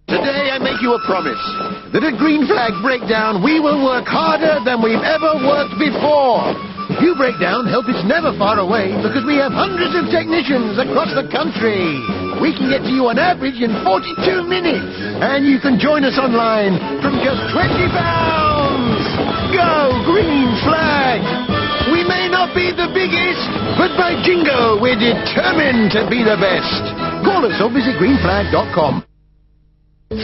Today I make you a promise that at Green Flag Breakdown we will work harder than we've ever worked before. If you break down, help is never far away because we have hundreds of technicians across the country. We can get to you on average in 42 minutes. And you can join us online from just £20. Go Green Flag! We may not be the biggest, but by jingo, we're determined to be the best. Call us or visit greenflag.com.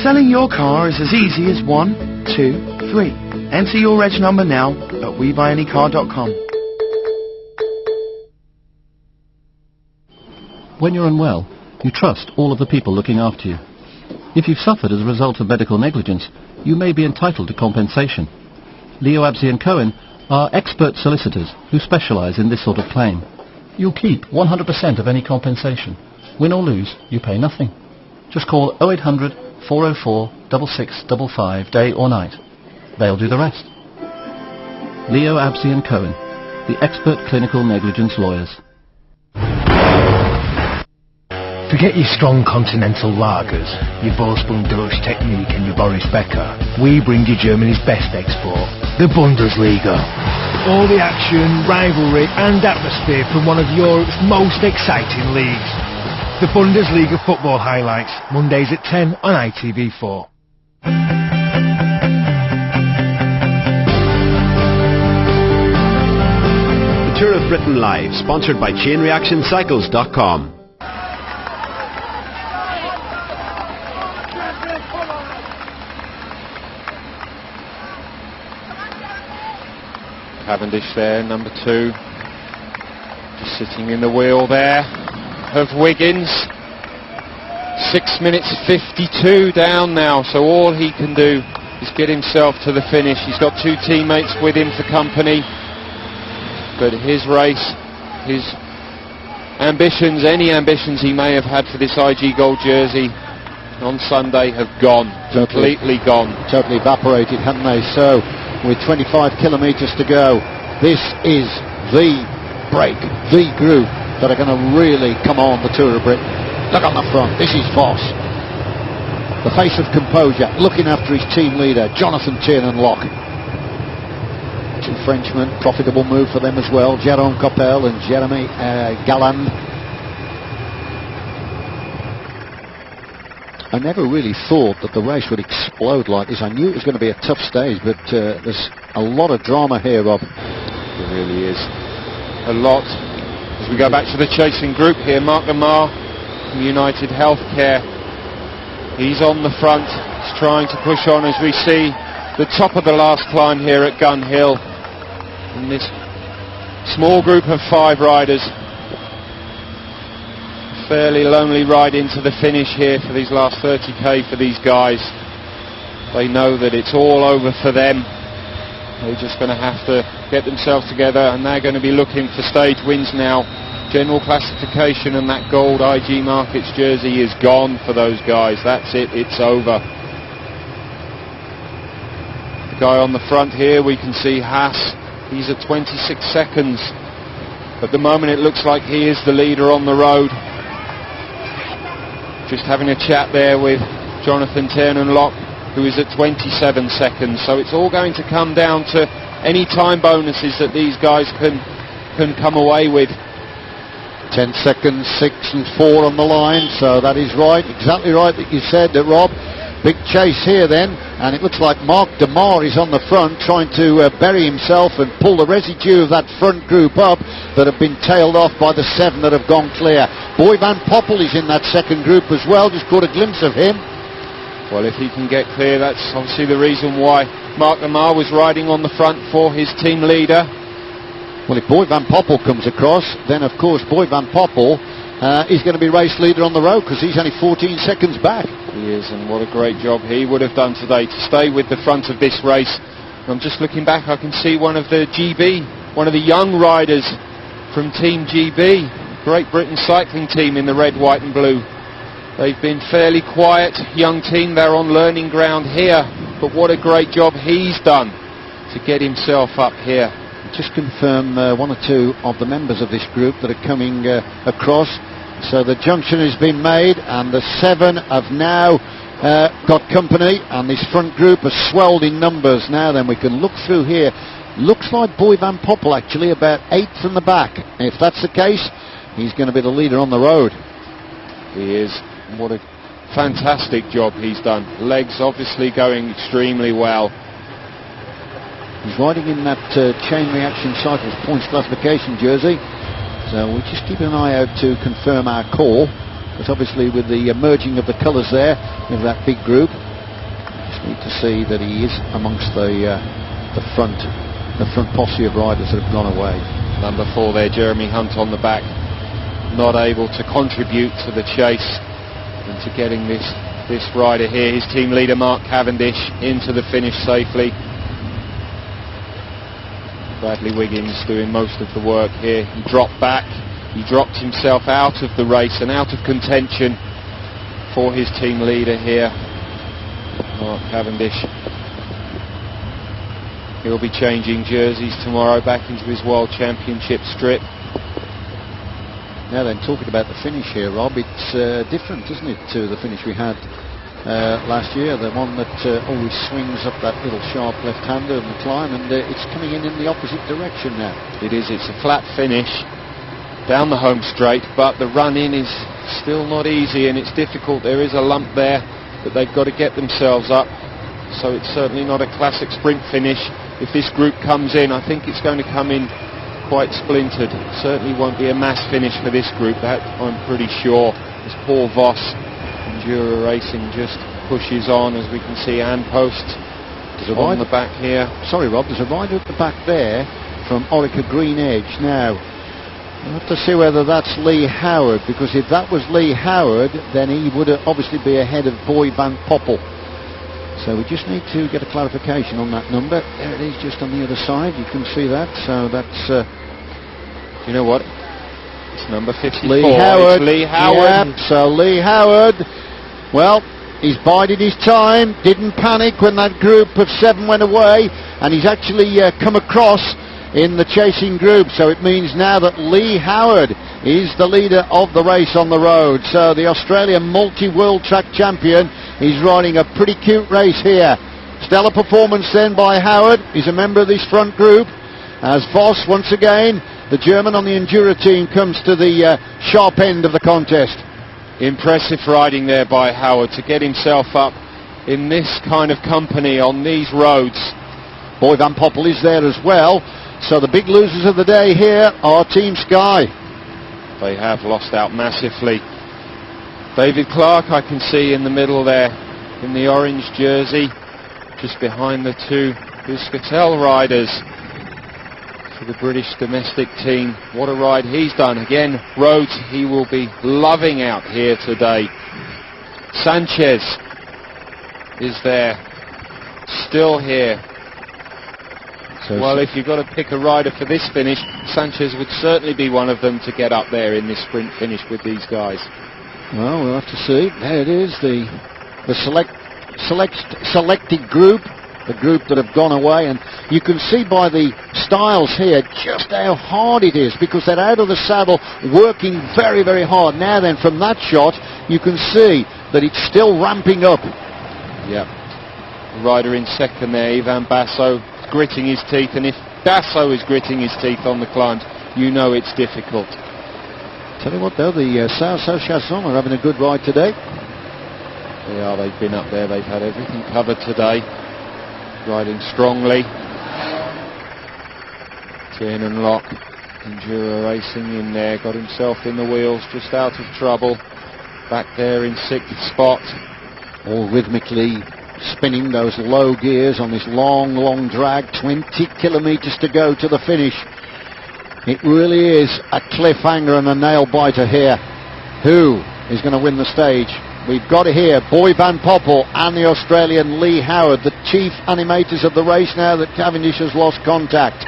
Selling your car is as easy as 1, 2, 3. Enter your reg number now at WeBuyAnyCar.com. When you're unwell, you trust all of the people looking after you. If you've suffered as a result of medical negligence, you may be entitled to compensation. Leo Absey & Cohen are expert solicitors who specialise in this sort of claim. You'll keep 100% of any compensation. Win or lose, you pay nothing. Just call 0800 404 6655 day or night. They'll do the rest. Leo Absey & Cohen, the expert clinical negligence lawyers. Forget your strong continental lagers, your Vorsprung Deutsch technique and your Boris Becker. We bring you Germany's best export, the Bundesliga. All the action, rivalry and atmosphere from one of Europe's most exciting leagues. The Bundesliga football highlights, Mondays at 10 on ITV4. The Tour of Britain Live, sponsored by ChainReactionCycles.com. Cavendish there, number 2, just sitting in the wheel there of Wiggins. 6 minutes 52 down now, so all he can do is get himself to the finish. He's got 2 teammates with him for company, but his race, his ambitions, any ambitions he may have had for this IG Gold jersey on Sunday have gone, completely gone. Totally evaporated, haven't they? So, with 25 kilometres to go, this is the break, the group that are going to really come on the Tour of Britain. Look on the front, this is Voss. The face of composure, looking after his team leader, Jonathan Tiernan-Locke. 2 Frenchmen, profitable move for them as well, Jérôme Coppel and Jeremy Galland. I never really thought that the race would explode like this. I knew it was going to be a tough stage, but there's a lot of drama here, Rob. There really is. A lot. As we go back to the chasing group here, Mark Lamar from United Healthcare. He's on the front. He's trying to push on as we see the top of the last climb here at Gun Hill. And this small group of 5 riders. Fairly lonely ride into the finish here for these last 30k for these guys. They know that it's all over for them. They're just going to have to get themselves together, and they're going to be looking for stage wins now. General classification and that gold IG Markets jersey is gone for those guys. That's it, it's over. The guy on the front here, we can see Haas. He's at 26 seconds. At the moment it looks like he is the leader on the road. Just having a chat there with Jonathan Tiernan-Locke, who is at 27 seconds. So it's all going to come down to any time bonuses that these guys can come away with. 10 seconds, 6 and 4 on the line, so that is right, exactly right that you said that, Rob. Big chase here then, and it looks like Mark de Maar is on the front trying to bury himself and pull the residue of that front group up that have been tailed off by the 7 that have gone clear. Boy Van Poppel is in that second group as well, just caught a glimpse of him. Well, if he can get clear, that's obviously the reason why Mark de Maar was riding on the front for his team leader. Well, if Boy Van Poppel comes across, then of course Boy Van Poppel is going to be race leader on the road because he's only 14 seconds back. He is, and what a great job he would have done today to stay with the front of this race. I'm just looking back, I can see one of the GB, one of the young riders from Team GB, Great Britain cycling team in the red, white and blue. They've been fairly quiet, young team, they're on learning ground here, but what a great job he's done to get himself up here. Just confirm 1 or 2 of the members of this group that are coming across. So the junction has been made, and the 7 have now got company, and this front group has swelled in numbers. Now then, we can look through here. Looks like Boy Van Poppel actually about 8th from the back. If that's the case, he's going to be the leader on the road. He is. What a fantastic job he's done. Legs obviously going extremely well. He's riding in that Chain Reaction Cycles points classification jersey. So we just keep an eye out to confirm our call, because obviously with the merging of the colours there in that big group, just need to see that he is amongst the front posse of riders that have gone away. Number 4 there, Jeremy Hunt on the back, not able to contribute to the chase and to getting this rider here, his team leader Mark Cavendish, into the finish safely. Bradley Wiggins doing most of the work here. He dropped back, he dropped himself out of the race and out of contention for his team leader here, Mark Cavendish. He'll be changing jerseys tomorrow back into his World Championship strip. Now then, talking about the finish here, Rob, it's different, isn't it, to the finish we had last year, the one that always swings up that little sharp left-hander in the climb, and it's coming in the opposite direction now. It is, it's a flat finish down the home straight, but the run-in is still not easy, and it's difficult. There is a lump there that they've got to get themselves up, so it's certainly not a classic sprint finish. If this group comes in, I think it's going to come in quite splintered. Certainly won't be a mass finish for this group, that I'm pretty sure, as Paul Voss, Enduro Racing, just pushes on, as we can see Ann Post on the back here. Sorry, Rob, there's a rider at the back there from Orica Green Edge. Now, we'll have to see whether that's Lee Howard, because if that was Lee Howard, then he would obviously be ahead of Boy Van Poppel. So we just need to get a clarification on that number. There it is, just on the other side. You can see that. So that's... you know what? It's number 54. Lee Howard. It's Lee Howard. Yep, so Lee Howard, well, he's bided his time, didn't panic when that group of 7 went away, and he's actually come across in the chasing group. So it means now that Lee Howard is the leader of the race on the road. So the Australian multi-world track champion is riding a pretty cute race here. Stellar performance then by Howard. He's a member of this front group. As Voss, once again, the German on the Enduro team, comes to the sharp end of the contest. Impressive riding there by Howard to get himself up in this kind of company on these roads. Boy Van Poppel is there as well. So the big losers of the day here are Team Sky. They have lost out massively. David Clark, I can see in the middle there in the orange jersey, just behind the two Buscatel riders for the British domestic team. What a ride he's done. Again, roads he will be loving out here today. Sanchez is there, still here. Well, if you've got to pick a rider for this finish, Sanchez would certainly be one of them to get up there in this sprint finish with these guys. Well, we'll have to see. There it is, the selected group, the group that have gone away, and you can see by the styles here just how hard it is, because they're out of the saddle working very, very hard. Now then, from that shot, you can see that it's still ramping up. Yep. The rider in second there, Ivan Basso, gritting his teeth, and if Basso is gritting his teeth on the climbs, you know it's difficult. Tell you what though, the Sao Chasson are having a good ride today. They are, they've been up there, they've had everything covered today, riding strongly. Tien and Locke, Enduro Racing in there, got himself in the wheels, just out of trouble, back there in 6th spot. All rhythmically spinning those low gears on this long, long drag, 20 kilometres to go to the finish. It really is a cliffhanger and a nail-biter here. Who is going to win the stage? We've got it here, Boy Van Poppel and the Australian Lee Howard, the chief animators of the race now that Cavendish has lost contact.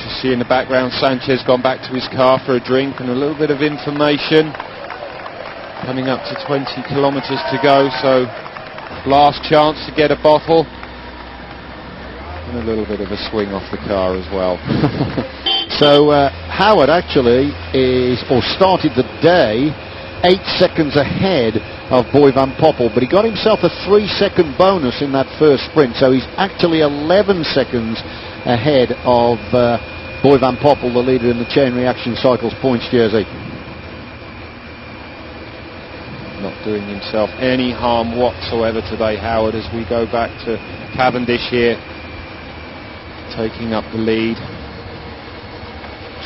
You see in the background, Sanchez gone back to his car for a drink and a little bit of information. Coming up to 20 kilometres to go, so last chance to get a bottle. And a little bit of a swing off the car as well. So Howard actually started the day 8 seconds ahead of Boy Van Poppel, but he got himself a 3-second bonus in that first sprint, so he's actually 11 seconds ahead of Boy Van Poppel, the leader in the Chain Reaction Cycles points jersey. Not doing himself any harm whatsoever today, Howard, as we go back to Cavendish here, taking up the lead.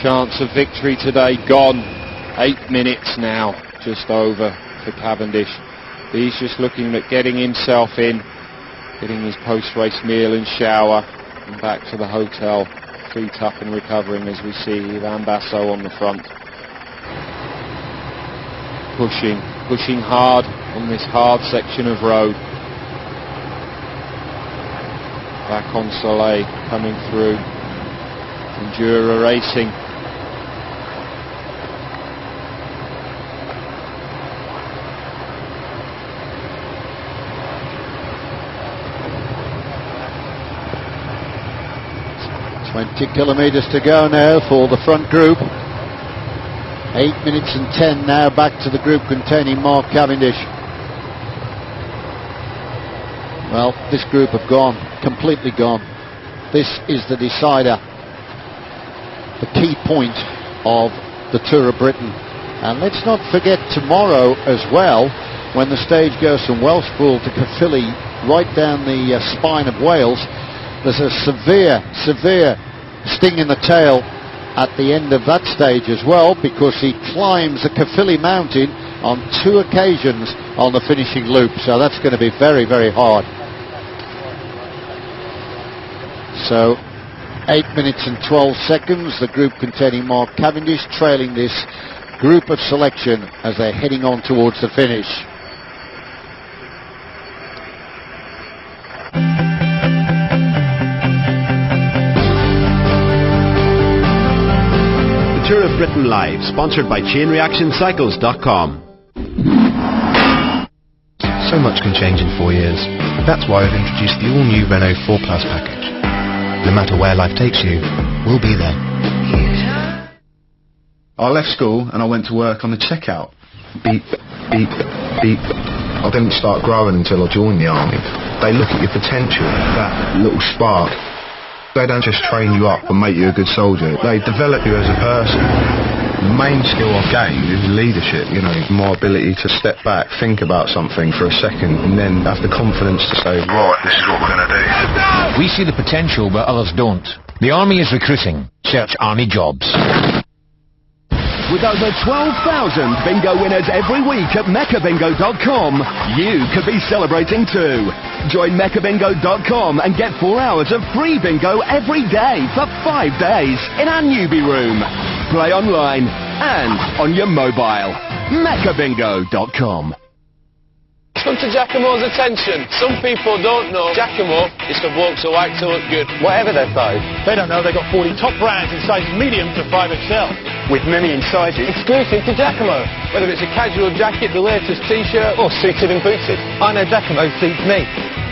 Chance of victory today gone. 8 minutes now, just over for Cavendish. He's just looking at getting himself in, getting his post-race meal and shower, and back to the hotel, feet up and recovering, as we see Ivan Basso on the front. Pushing hard on this hard section of road. Back on Soleil coming through. Enduro Racing. 20 kilometres to go now for the front group. 8 minutes and 10 now back to the group containing Mark Cavendish. Well, this group have gone, completely gone. This is the decider, the key point of the Tour of Britain. And let's not forget tomorrow as well, when the stage goes from Welshpool to Caerphilly, right down the spine of Wales. There's a severe sting in the tail at the end of that stage as well, because he climbs the Caerphilly mountain on 2 occasions on the finishing loop. So that's going to be very, very hard. So 8 minutes and 12 seconds, the group containing Mark Cavendish trailing this group of selection as they're heading on towards the finish. The Tour of Britain Live, sponsored by ChainReactionCycles.com. So much can change in 4 years. That's why I've introduced the all-new Renault 4 Plus package. No matter where life takes you, we'll be there. I left school and I went to work on the checkout. Beep, beep, beep. I didn't start growing until I joined the army. They look at your potential, that little spark. They don't just train you up and make you a good soldier. They develop you as a person. The main skill I've gained is leadership, you know, my ability to step back, think about something for a second, and then have the confidence to say, right, this is what we're going to do. We see the potential where others don't. The Army is recruiting. Search Army Jobs. With over 12,000 bingo winners every week at meccabingo.com, you could be celebrating too. Join meccabingo.com and get 4 hours of free bingo every day for 5 days in our newbie room. Play online and on your mobile. meccabingo.com. Come to Giacomo's attention. Some people don't know Giacomo is for blokes who like to look good. Whatever their size. They don't know they've got 40 top brands in sizes medium to 5XL. With many in sizes. Exclusive to Giacomo. Whether it's a casual jacket, the latest t-shirt, or suited and booted. I know Giacomo suits me.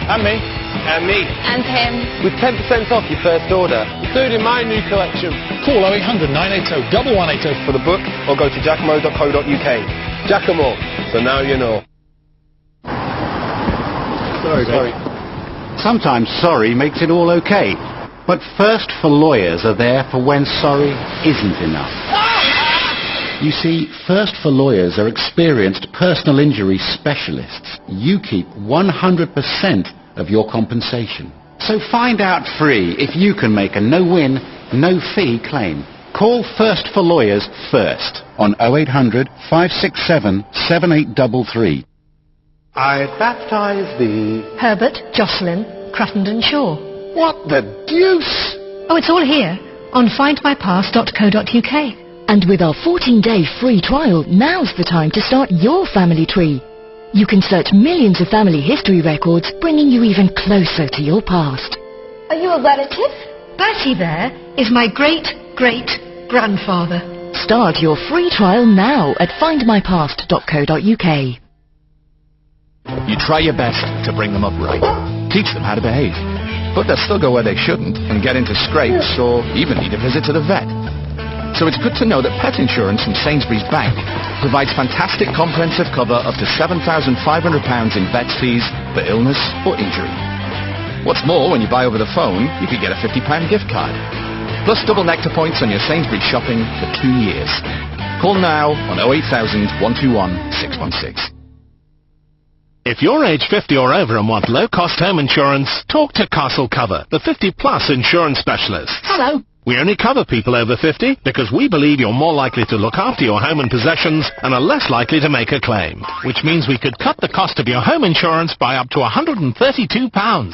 And me. And me. And him. With 10% off your first order, including my new collection. Call 0800 980 1180 for the book, or go to giacomo.co.uk. Giacomo. So now you know. Sorry. Sometimes sorry makes it all okay. But First for Lawyers are there for when sorry isn't enough. You see, First for Lawyers are experienced personal injury specialists. You keep 100% of your compensation. So find out free if you can make a no-win, no-fee claim. Call First for Lawyers first on 0800 567 7833. I baptize thee. Herbert, Jocelyn, Cruttendon Shaw. What the deuce? Oh, it's all here on findmypast.co.uk. And with our 14-day free trial, now's the time to start your family tree. You can search millions of family history records, bringing you even closer to your past. Are you a relative? Bertie there is my great-great-grandfather. Start your free trial now at findmypast.co.uk. You try your best to bring them up right. Teach them how to behave. But they'll still go where they shouldn't and get into scrapes or even need a visit to the vet. So it's good to know that pet insurance from Sainsbury's Bank provides fantastic comprehensive cover up to £7,500 in vet fees for illness or injury. What's more, when you buy over the phone, you could get a £50 gift card. Plus double nectar points on your Sainsbury's shopping for 2 years. Call now on 08000 121 616. If you're age 50 or over and want low-cost home insurance, talk to Castle Cover, the 50-plus insurance specialists. Hello. We only cover people over 50 because we believe you're more likely to look after your home and possessions and are less likely to make a claim, which means we could cut the cost of your home insurance by up to £132.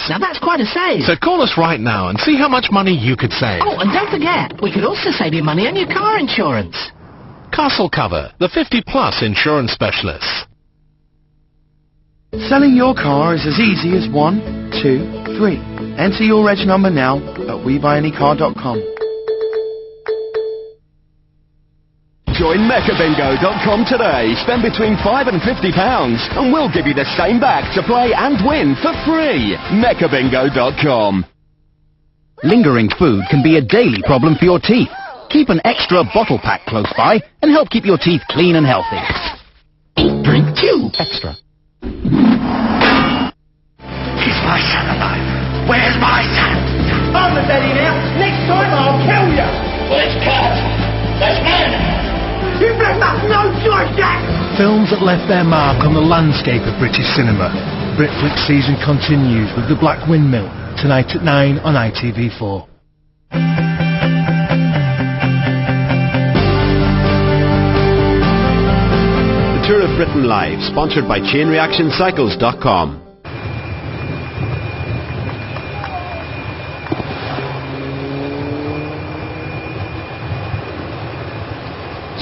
Now that's quite a save. So call us right now and see how much money you could save. Oh, and don't forget, we could also save you money on your car insurance. Castle Cover, the 50-plus insurance specialists. Selling your car is as easy as 1, 2, 3. Enter your reg number now at WeBuyAnyCar.com. Join meccabingo.com today. Spend between £5 and £50 and we'll give you the same back to play and win for free. meccabingo.com. Lingering food can be a daily problem for your teeth. Keep an extra bottle pack close by and help keep your teeth clean and healthy. Eat, drink, chew. Extra. Is my son alive? Where's my son? I'm the daddy now. Next time I'll kill you. Well, it's cut. That's murder. You better no choice, Jack. Films that left their mark on the landscape of British cinema. Britflick season continues with The Black Windmill, tonight at 9 on ITV4. The Tour of Britain Live, sponsored by ChainReactionCycles.com.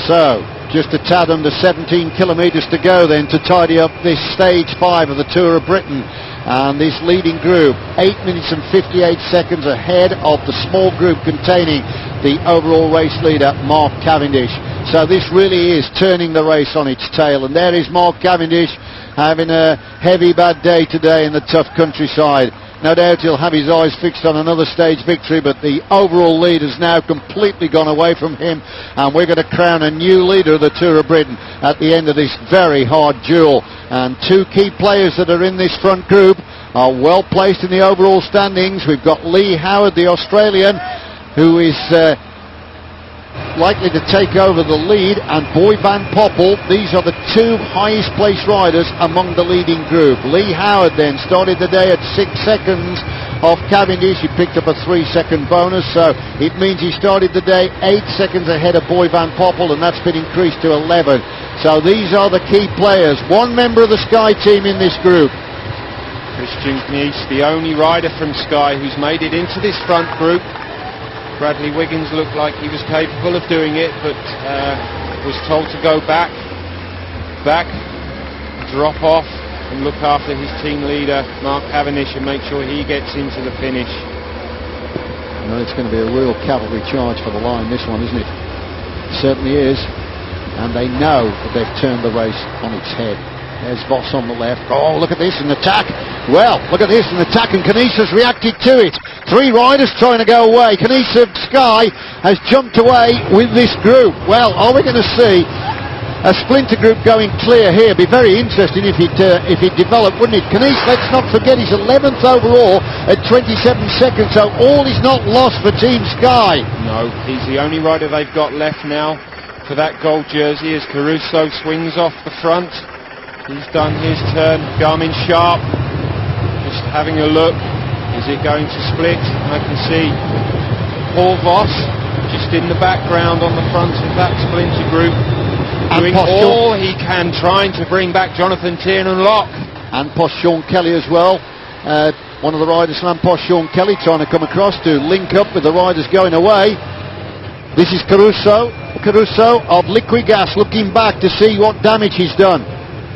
So, just a tad under 17 kilometres to go then to tidy up this stage 5 of the Tour of Britain. And this leading group, 8 minutes and 58 seconds ahead of the small group containing the overall race leader, Mark Cavendish. So this really is turning the race on its tail. And there is Mark Cavendish having a heavy bad day today in the tough countryside. No doubt he'll have his eyes fixed on another stage victory, but the overall lead has now completely gone away from him, and we're going to crown a new leader of the Tour of Britain at the end of this very hard duel. And two key players that are in this front group are well placed in the overall standings. We've got Lee Howard, the Australian, who is likely to take over the lead, and Boy Van Poppel. These are the two highest placed riders among the leading group. Lee Howard then started the day at 6 seconds off Cavendish. He picked up a 3-second bonus, so it means he started the day 8 seconds ahead of Boy Van Poppel, and that's been increased to 11. So these are the key players. One member of the Sky team in this group. Christian Knies, the only rider from Sky who's made it into this front group. Bradley Wiggins looked like he was capable of doing it, but was told to go back, drop off, and look after his team leader, Mark Cavendish, and make sure he gets into the finish. Well, it's going to be a real cavalry charge for the line, this one, isn't it? It certainly is. And they know that they've turned the race on its head. There's Voss on the left. Oh, look at this, an attack. Well, look at this, an attack, and Knies has reacted to it. Three riders trying to go away. Knies of Sky has jumped away with this group. Well, are we going to see a splinter group going clear here? Be very interesting if it developed, wouldn't it? Knies, let's not forget, he's 11th overall at 27 seconds, so all is not lost for Team Sky. No, he's the only rider they've got left now for that gold jersey as Caruso swings off the front. He's done his turn. Garmin Sharp just having a look. Is it going to split? I can see Paul Voss just in the background on the front of that splinter group, doing all he can, trying to bring back Jonathan Tiernan-Locke. And Posh Sean Kelly as well. One of the riders from Posh Sean Kelly trying to come across to link up with the riders going away. This is Caruso of Liquigas looking back to see what damage he's done.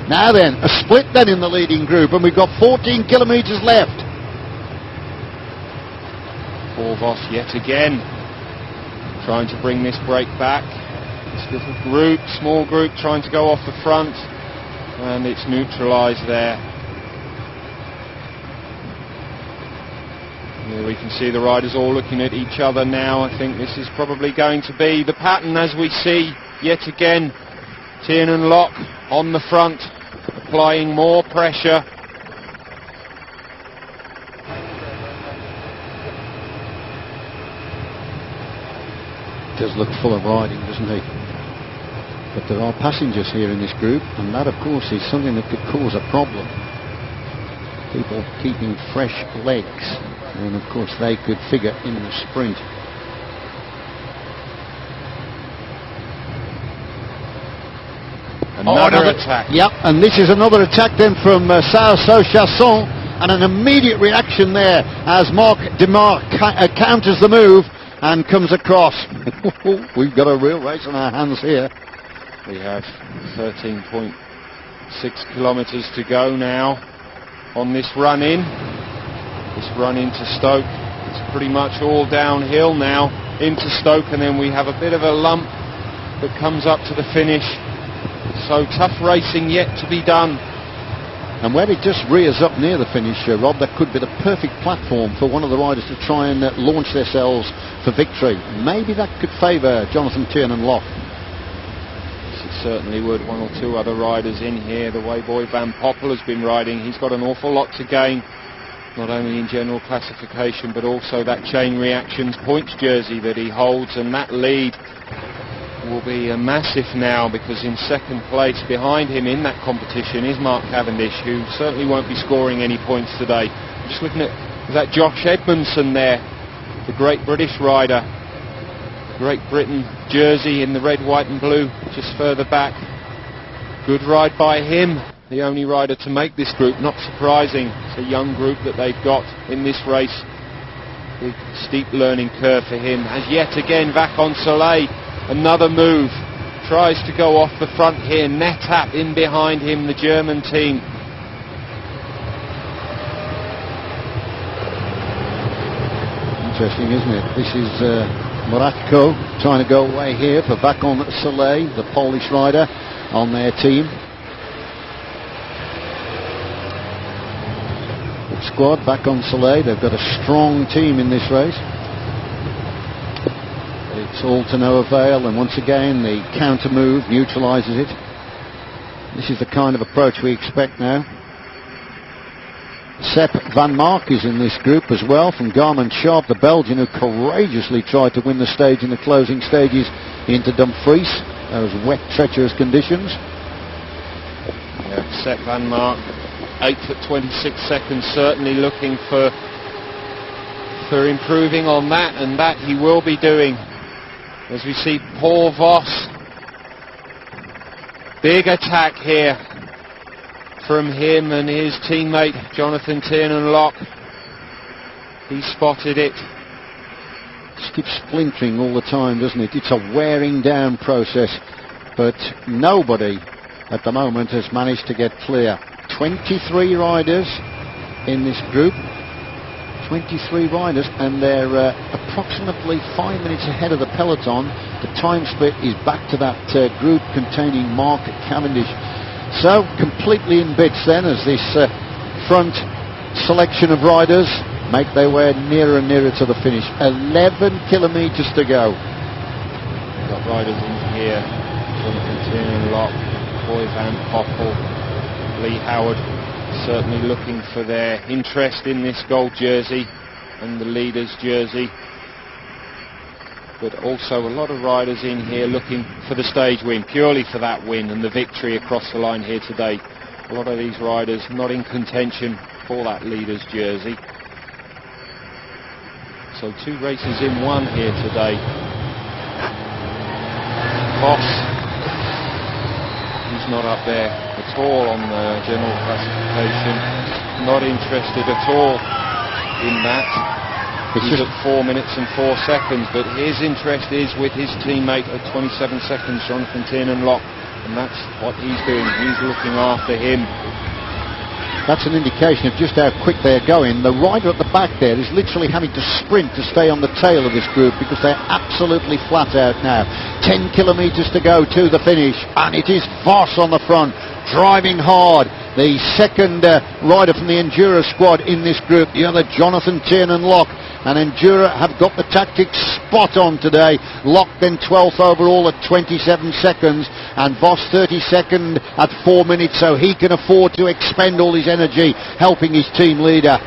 Now then, a split then in the leading group, and we've got 14 kilometres left. Paul Voss yet again trying to bring this break back. This little group, small group, trying to go off the front, and it's neutralised there. Here we can see the riders all looking at each other now. I think this is probably going to be the pattern as we see yet again. Tiernan-Locke on the front, applying more pressure. Does look full of riding, doesn't he? But there are passengers here in this group, and that of course is something that could cause a problem. People keeping fresh legs, and of course they could figure in the sprint. Another attack. Yep, and this is another attack then from Chasson, and an immediate reaction there as Marc Demarque counters the move and comes across. We've got a real race on our hands here. We have 13.6 kilometres to go now on this run in. This run into Stoke. It's pretty much all downhill now into Stoke, and then we have a bit of a lump that comes up to the finish. So tough racing yet to be done. And where it just rears up near the finish, Rob, that could be the perfect platform for one of the riders to try and launch themselves for victory. Maybe that could favour Jonathan Tiernan-Locke. It certainly would. One or two other riders in here. The way Boy Van Poppel has been riding, he's got an awful lot to gain, not only in general classification but also that Chain Reactions points jersey that he holds, and that lead will be massive now, because in second place behind him in that competition is Mark Cavendish, who certainly won't be scoring any points today. I'm just looking at that Josh Edmondson there, the great British rider, Great Britain jersey in the red, white and blue just further back. Good ride by him, the only rider to make this group. Not surprising, it's a young group that they've got in this race. Big steep learning curve for him. As yet again Vakon Soleil, another move, tries to go off the front here. Netap in behind him, the German team. Interesting, isn't it? This is Moratko trying to go away here for Vakon Soleil, the Polish rider on their team. Good squad, Vakon Soleil. They've got a strong team in this race. It's all to no avail, and once again the counter move neutralises it. This is the kind of approach we expect now. Sepp van Mark is in this group as well, from Garmin Sharp, the Belgian who courageously tried to win the stage in the closing stages into Dumfries, those wet, treacherous conditions. Yeah, Sepp van Mark, 8th at 26 seconds, certainly looking for improving on that, and that he will be doing. As we see Paul Voss, big attack here from him and his teammate Jonathan Tiernan-Locke. He spotted it. Just keeps splintering all the time, doesn't it? It's a wearing down process, but nobody at the moment has managed to get clear. 23 riders in this group. 23 riders, and they're approximately 5 minutes ahead of the peloton. The time split is back to that group containing Mark Cavendish. So completely in bits then, as this front selection of riders make their way nearer and nearer to the finish. 11 kilometres to go. We've got riders in here: Jonathan Tiernan-Locke, Boy Van Poppel, Lee Howard, certainly looking for their interest in this gold jersey and the leader's jersey, but also a lot of riders in here looking for the stage win, purely for that win and the victory across the line here today. A lot of these riders not in contention for that leader's jersey. So 2 races in one here today. Voss, he's not up there at all on the general classification, not interested at all in that. He's at 4 minutes and 4 seconds, but his interest is with his teammate at 27 seconds, Jonathan Tiernan-Locke, and that's what he's doing. He's looking after him. That's an indication of just how quick they're going. The rider at the back there is literally having to sprint to stay on the tail of this group, because they're absolutely flat out now. 10 kilometres to go to the finish, and it is Voss on the front, driving hard. The second rider from the Endura squad in this group, the other Jonathan Tiernan-Locke. And Endura have got the tactics spot on today. Locke then 12th overall at 27 seconds, and Voss 32nd at 4 minutes, so he can afford to expend all his energy helping his team leader.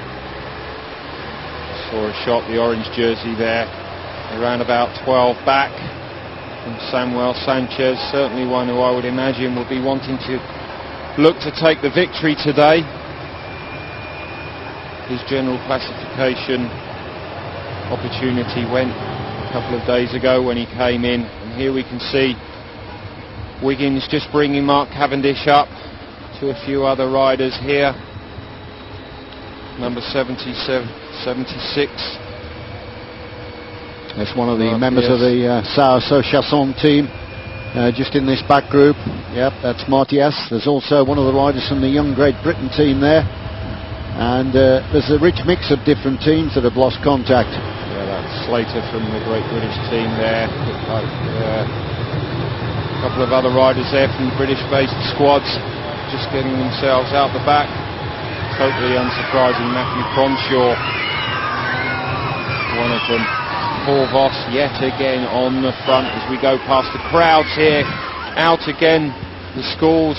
Saw a shot, the orange jersey there, around about 12 back from Samuel Sanchez, certainly one who I would imagine will be wanting to look to take the victory today. His general classification opportunity went a couple of days ago when he came in, and here we can see Wiggins just bringing Mark Cavendish up to a few other riders here. Number 76. That's one of the members of the Sao Association team, just in this back group. Yep, that's Martias. There's also one of the riders from the young Great Britain team there, and there's a rich mix of different teams that have lost contact. Yeah, that's Slater from the Great British team there. A couple of other riders there from the British-based squads just getting themselves out the back. totally unsurprising. Matthew Cronshaw, one of them. Paul Voss yet again on the front as we go past the crowds here. Out again, the schools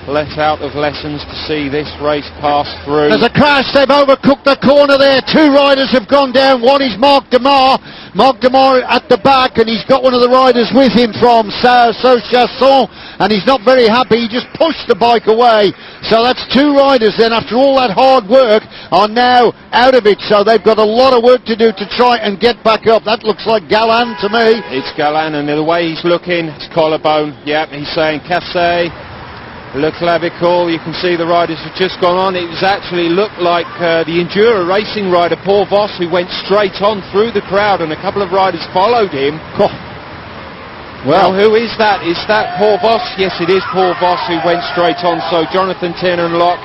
let out of lessons to see this race pass through. There's a crash, they've overcooked the corner there. Two riders have gone down. One is Marc Demar. Marc Demar at the back, and he's got one of the riders with him from Saint-Chasson, and he's not very happy. He just pushed the bike away. So that's two riders then, after all that hard work, are now out of it. So they've got a lot of work to do to try and get back up. That looks like Galland to me. It's Galland, and the way he's looking, it's collarbone. Yep, he's saying cassé. Le clavicle, you can see the riders have just gone on. It was actually looked like the Enduro racing rider Paul Voss, who went straight on through the crowd, and a couple of riders followed him. Well, who is that? Is that Paul Voss? Yes, it is Paul Voss who went straight on. So Jonathan Tiernan-Locke,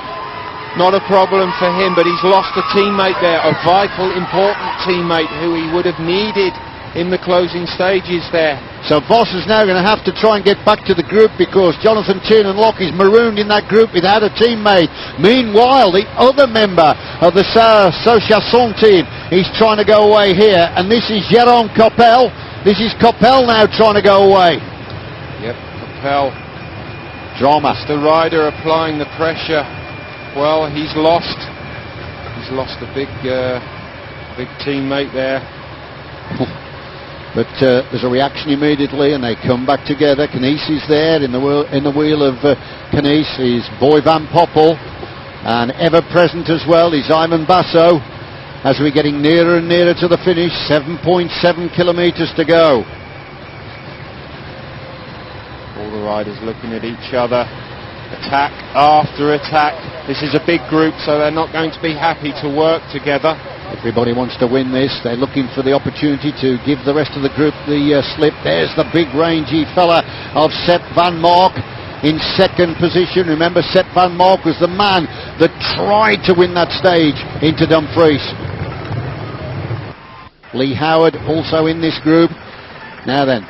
not a problem for him, but he's lost a teammate there, a vital, important teammate who he would have needed in the closing stages there. So Voss is now going to have to try and get back to the group, because Jonathan Tiernan-Locke is marooned in that group without a teammate. Meanwhile, the other member of the Saint-Chasson team is trying to go away here, and this is Jérôme Coppel. This is Coppel now trying to go away. Yep, Coppel. Drama. It's the rider applying the pressure. Well, he's lost. He's lost a big teammate there. But there's a reaction immediately, and they come back together. Knies is there in the wheel of Knies is Boy Van Poppel, and ever present as well is Ivan Basso. As we're getting nearer and nearer to the finish, 7.7 kilometres to go. All the riders looking at each other, attack after attack. This is a big group, so they're not going to be happy to work together. Everybody wants to win this. They're looking for the opportunity to give the rest of the group the slip. There's the big rangy fella of Sepp van Mark in second position. Remember, Sepp van Mark was the man that tried to win that stage into Dumfries. Lee Howard also in this group. Now then,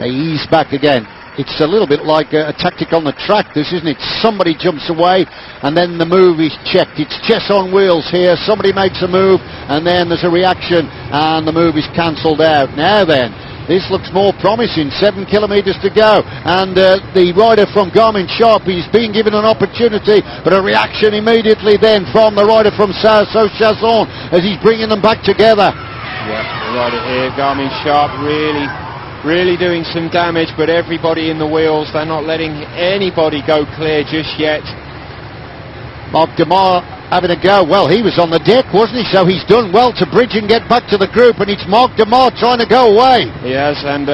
they ease back again. It's a little bit like a tactic on the track, this, isn't it? Somebody jumps away, and then the move is checked. It's chess on wheels here. Somebody makes a move, and then there's a reaction, and the move is cancelled out. Now then, this looks more promising. 7 kilometres to go, and the rider from Garmin-Sharp is being given an opportunity, but a reaction immediately then from the rider from Saint-Chasson as he's bringing them back together. Yeah, the rider here, Garmin-Sharp, really doing some damage, but everybody in the wheels, they're not letting anybody go clear just yet. Marc Demar having a go. Well, he was on the deck, wasn't he? So he's done well to bridge and get back to the group, and it's Marc Demar trying to go away. He has, and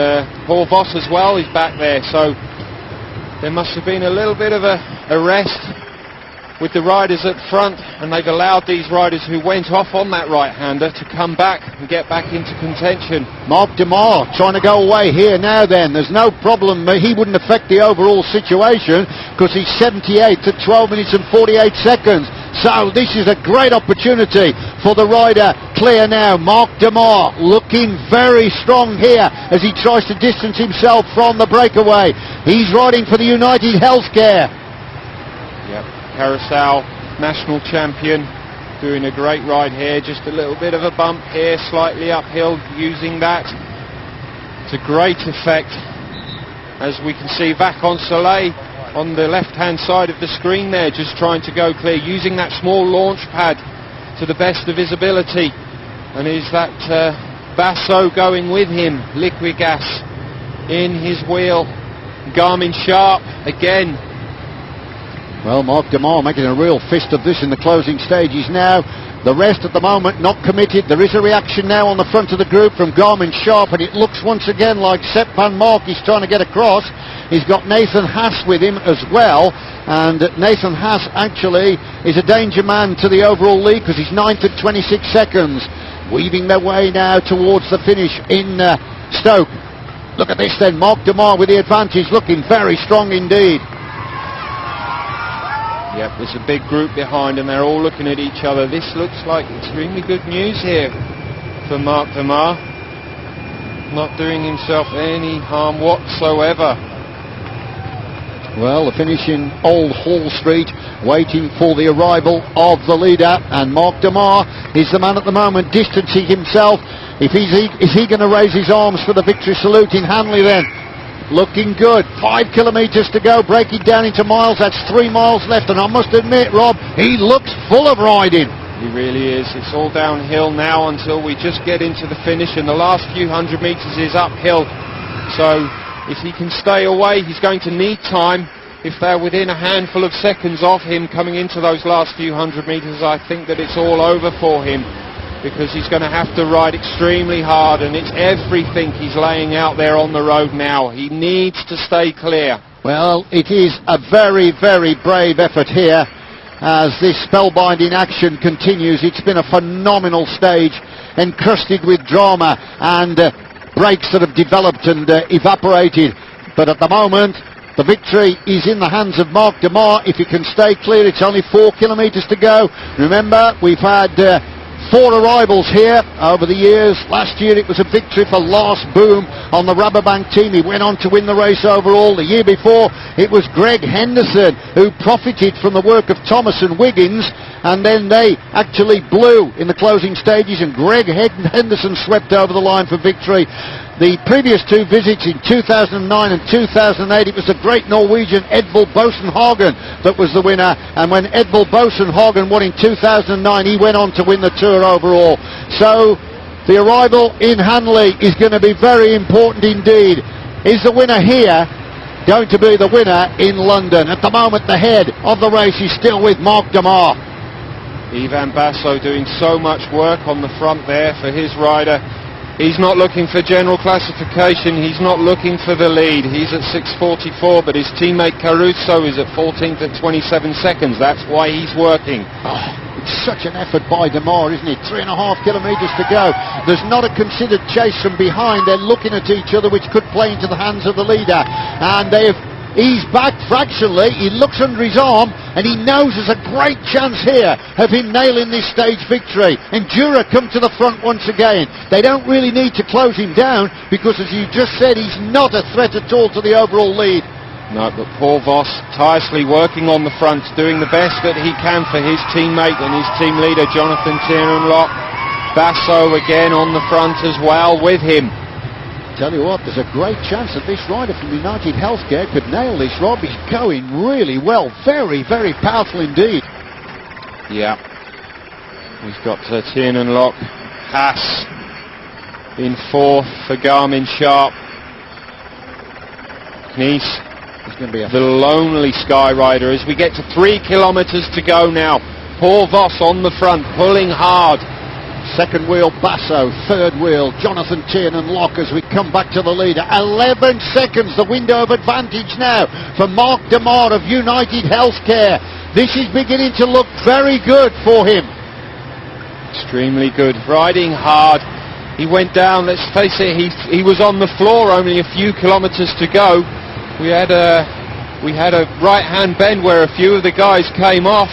Paul Voss as well is back there, so there must have been a little bit of a rest with the riders at front, and they've allowed these riders who went off on that right-hander to come back and get back into contention. Marc Demar trying to go away here now then. There's no problem. He wouldn't affect the overall situation because he's 78th at 12 minutes and 48 seconds. So this is a great opportunity for the rider clear now. Marc Demar looking very strong here as he tries to distance himself from the breakaway. He's riding for the United Healthcare. Yep. Carousel national champion, doing a great ride here. Just a little bit of a bump here, slightly uphill using that. It's a great effect, as we can see Vakon Soleil on the left hand side of the screen there, just trying to go clear, using that small launch pad to the best of his ability. And is that Basso going with him? Liquid gas in his wheel. Garmin-Sharp again. Well, Marc Demar making a real fist of this in the closing stages now. The rest at the moment not committed. There is a reaction now on the front of the group from Garmin-Sharp, and it looks once again like Sepp van Mark is trying to get across. He's got Nathan Haas with him as well, and Nathan Haas actually is a danger man to the overall lead because he's 9th at 26 seconds. Weaving their way now towards the finish in Stoke. Look at this then, Marc Demar with the advantage, looking very strong indeed. Yep, there's a big group behind and they're all looking at each other. This looks like extremely good news here for Marc Demar. Not doing himself any harm whatsoever. Well, the finish in Old Hall Street, waiting for the arrival of the leader, and Mark DeMar is the man at the moment, distancing himself. Is he going to raise his arms for the victory salute in Hanley then? Looking good. 5 kilometres to go, breaking down into miles. That's 3 miles left, and I must admit, Rob, he looks full of riding. He really is. It's all downhill now until we just get into the finish, and the last few hundred metres is uphill. So if he can stay away, he's going to need time. If they're within a handful of seconds of him coming into those last few hundred metres, I think that it's all over for him, because he's going to have to ride extremely hard, and it's everything he's laying out there on the road now. He needs to stay clear. Well, it is a very, very brave effort here as this spellbinding action continues. It's been a phenomenal stage, encrusted with drama and breaks that have developed and evaporated. But at the moment, the victory is in the hands of Mark DeMar. If he can stay clear, it's only 4 kilometres to go. Remember, we've had 4 arrivals here over the years. Last year it was a victory for Lars Boom on the Rabobank team. He went on to win the race overall. The year before it was Greg Henderson who profited from the work of Thomas and Wiggins, and then they actually blew in the closing stages, and Greg Henderson swept over the line for victory. The previous 2 visits in 2009 and 2008, it was the great Norwegian Edvald Boasson-Hagen that was the winner, and when Edvald Boasson-Hagen won in 2009, he went on to win the Tour overall. So the arrival in Hanley is going to be very important indeed. Is the winner here going to be the winner in London? At the moment, the head of the race is still with Mark DeMar. Ivan Basso doing so much work on the front there for his rider. He's not looking for general classification, he's not looking for the lead. He's at 6:44, but his teammate Caruso is at 14th at 27 seconds. That's why he's working. Oh, it's such an effort by DeMar, isn't it? 3.5 kilometres to go. There's not a considered chase from behind. They're looking at each other, which could play into the hands of the leader. And they've eased back fractionally. He looks under his arm, and he knows there's a great chance here of him nailing this stage victory. Endura come to the front once again. They don't really need to close him down, because as you just said, he's not a threat at all to the overall lead. No, but Paul Voss tirelessly working on the front, doing the best that he can for his teammate and his team leader Jonathan Tiernan-Locke. Basso again on the front as well with him. Tell you what, there's a great chance that this rider from United Healthcare could nail this, Rob. He's going really well. Very, very powerful indeed. Yeah. We've got Tiernan-Locke, Haas in 4th for Garmin Sharp. Knies, going to be the lonely Sky Rider, as we get to 3 kilometres to go now. Paul Voss on the front, pulling hard. Second wheel Basso, third wheel Jonathan Tiernan-Locke as we come back to the leader. 11 seconds, the window of advantage now for Mark DeMar of United Healthcare. This is beginning to look very good for him. Extremely good, riding hard. He went down, let's face it, he was on the floor only a few kilometres to go. We had a right-hand bend where a few of the guys came off.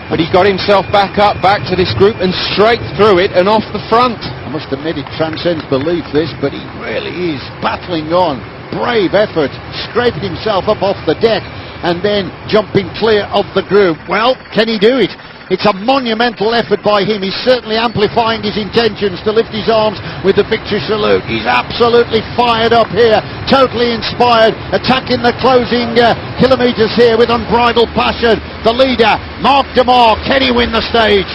But he got himself back up, back to this group, and straight through it and off the front. I must admit it transcends belief, this, but he really is battling on. Brave effort, scraping himself up off the deck and then jumping clear of the group. Well, can he do it? It's a monumental effort by him. He's certainly amplifying his intentions to lift his arms with the victory salute. He's absolutely fired up here, totally inspired, attacking the closing kilometres here with unbridled passion. The leader, Mark DeMar, can he win the stage?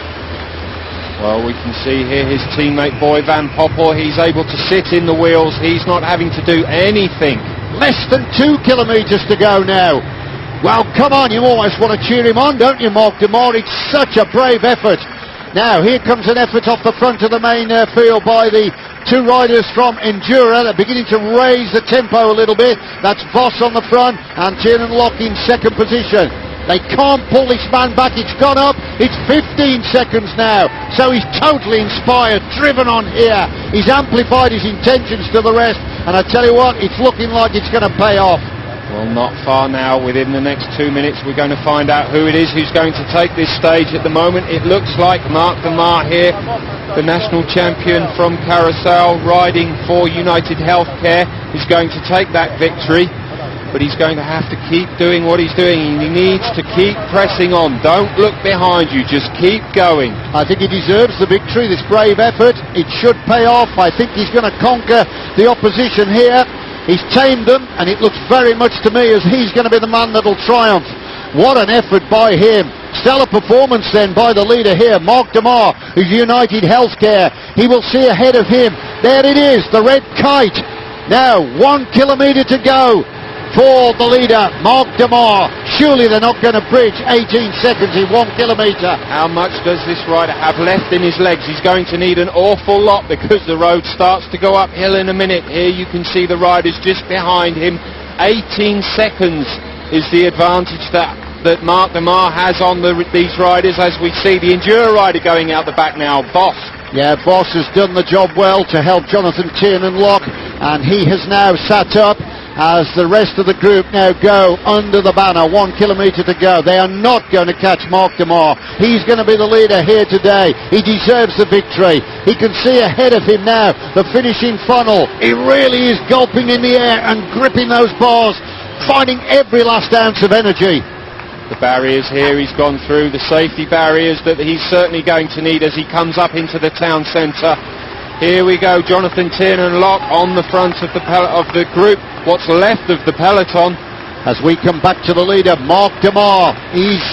Well, we can see here his teammate Boy Van Poppel. He's able to sit in the wheels. He's not having to do anything. Less than 2 kilometres to go now. Well, come on, you almost want to cheer him on, don't you, Mark DeMar? It's such a brave effort. Now, here comes an effort off the front of the main field by the 2 riders from Endura. They're beginning to raise the tempo a little bit. That's Voss on the front and Tiernan-Locke in second position. They can't pull this man back. It's gone up. It's 15 seconds now. So he's totally inspired, driven on here. He's amplified his intentions to the rest. And I tell you what, it's looking like it's going to pay off. Well, not far now. Within the next 2 minutes, we're going to find out who it is who's going to take this stage. At the moment, it looks like Mark DeMar here, the national champion from Carousel, riding for United Healthcare, is going to take that victory. but he's going to have to keep doing what he's doing. He needs to keep pressing on. Don't look behind you, just keep going. I think he deserves the victory, this brave effort. It should pay off. I think he's going to conquer the opposition here. He's tamed them, and it looks very much to me as he's going to be the man that'll triumph. What an effort by him. Stellar performance then by the leader here, Mark DeMar, who's United Healthcare. He will see ahead of him. There it is, the red kite. Now, 1 kilometre to go for the leader, Mark DeMar. Surely they're not going to bridge 18 seconds in 1 kilometre. How much does this rider have left in his legs? He's going to need an awful lot because the road starts to go uphill in a minute. Here you can see the riders just behind him. 18 seconds is the advantage that Mark DeMar has on these riders, as we see the Enduro rider going out the back now, Boss. Yeah, Boss has done the job well to help Jonathan Tiernan lock, and he has now sat up as the rest of the group now go under the banner. 1 kilometre to go. They are not going to catch Mark DeMar. He's going to be the leader here today. He deserves the victory. He can see ahead of him now the finishing funnel. He really is gulping in the air and gripping those bars, finding every last ounce of energy. The barriers here he's gone through, the safety barriers that he's certainly going to need as he comes up into the town centre. Here we go, Jonathan Tiernan lock on the front of the group, what's left of the peloton. As we come back to the leader, Mark DeMar. He's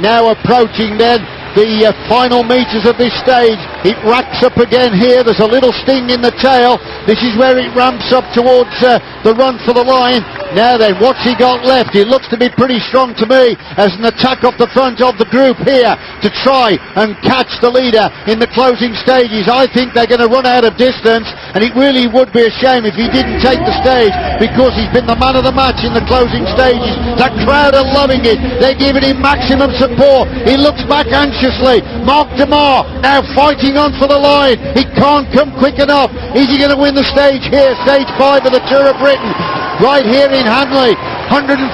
now approaching then the final metres of this stage. It racks up again here. There's a little sting in the tail. This is where it ramps up towards the run for the line. Now then, what's he got left? It looks to be pretty strong to me as an attack off the front of the group here to try and catch the leader in the closing stages. I think they're going to run out of distance, and it really would be a shame if he didn't take the stage, because he's been the man of the match in the closing stages. That crowd are loving it. They're giving him maximum support. He looks back anxiously. Mark DeMar now fighting on for the line. He can't come quick enough. Is he going to win the stage here? Stage 5 of the Tour of Britain. Right here in Hanley. 147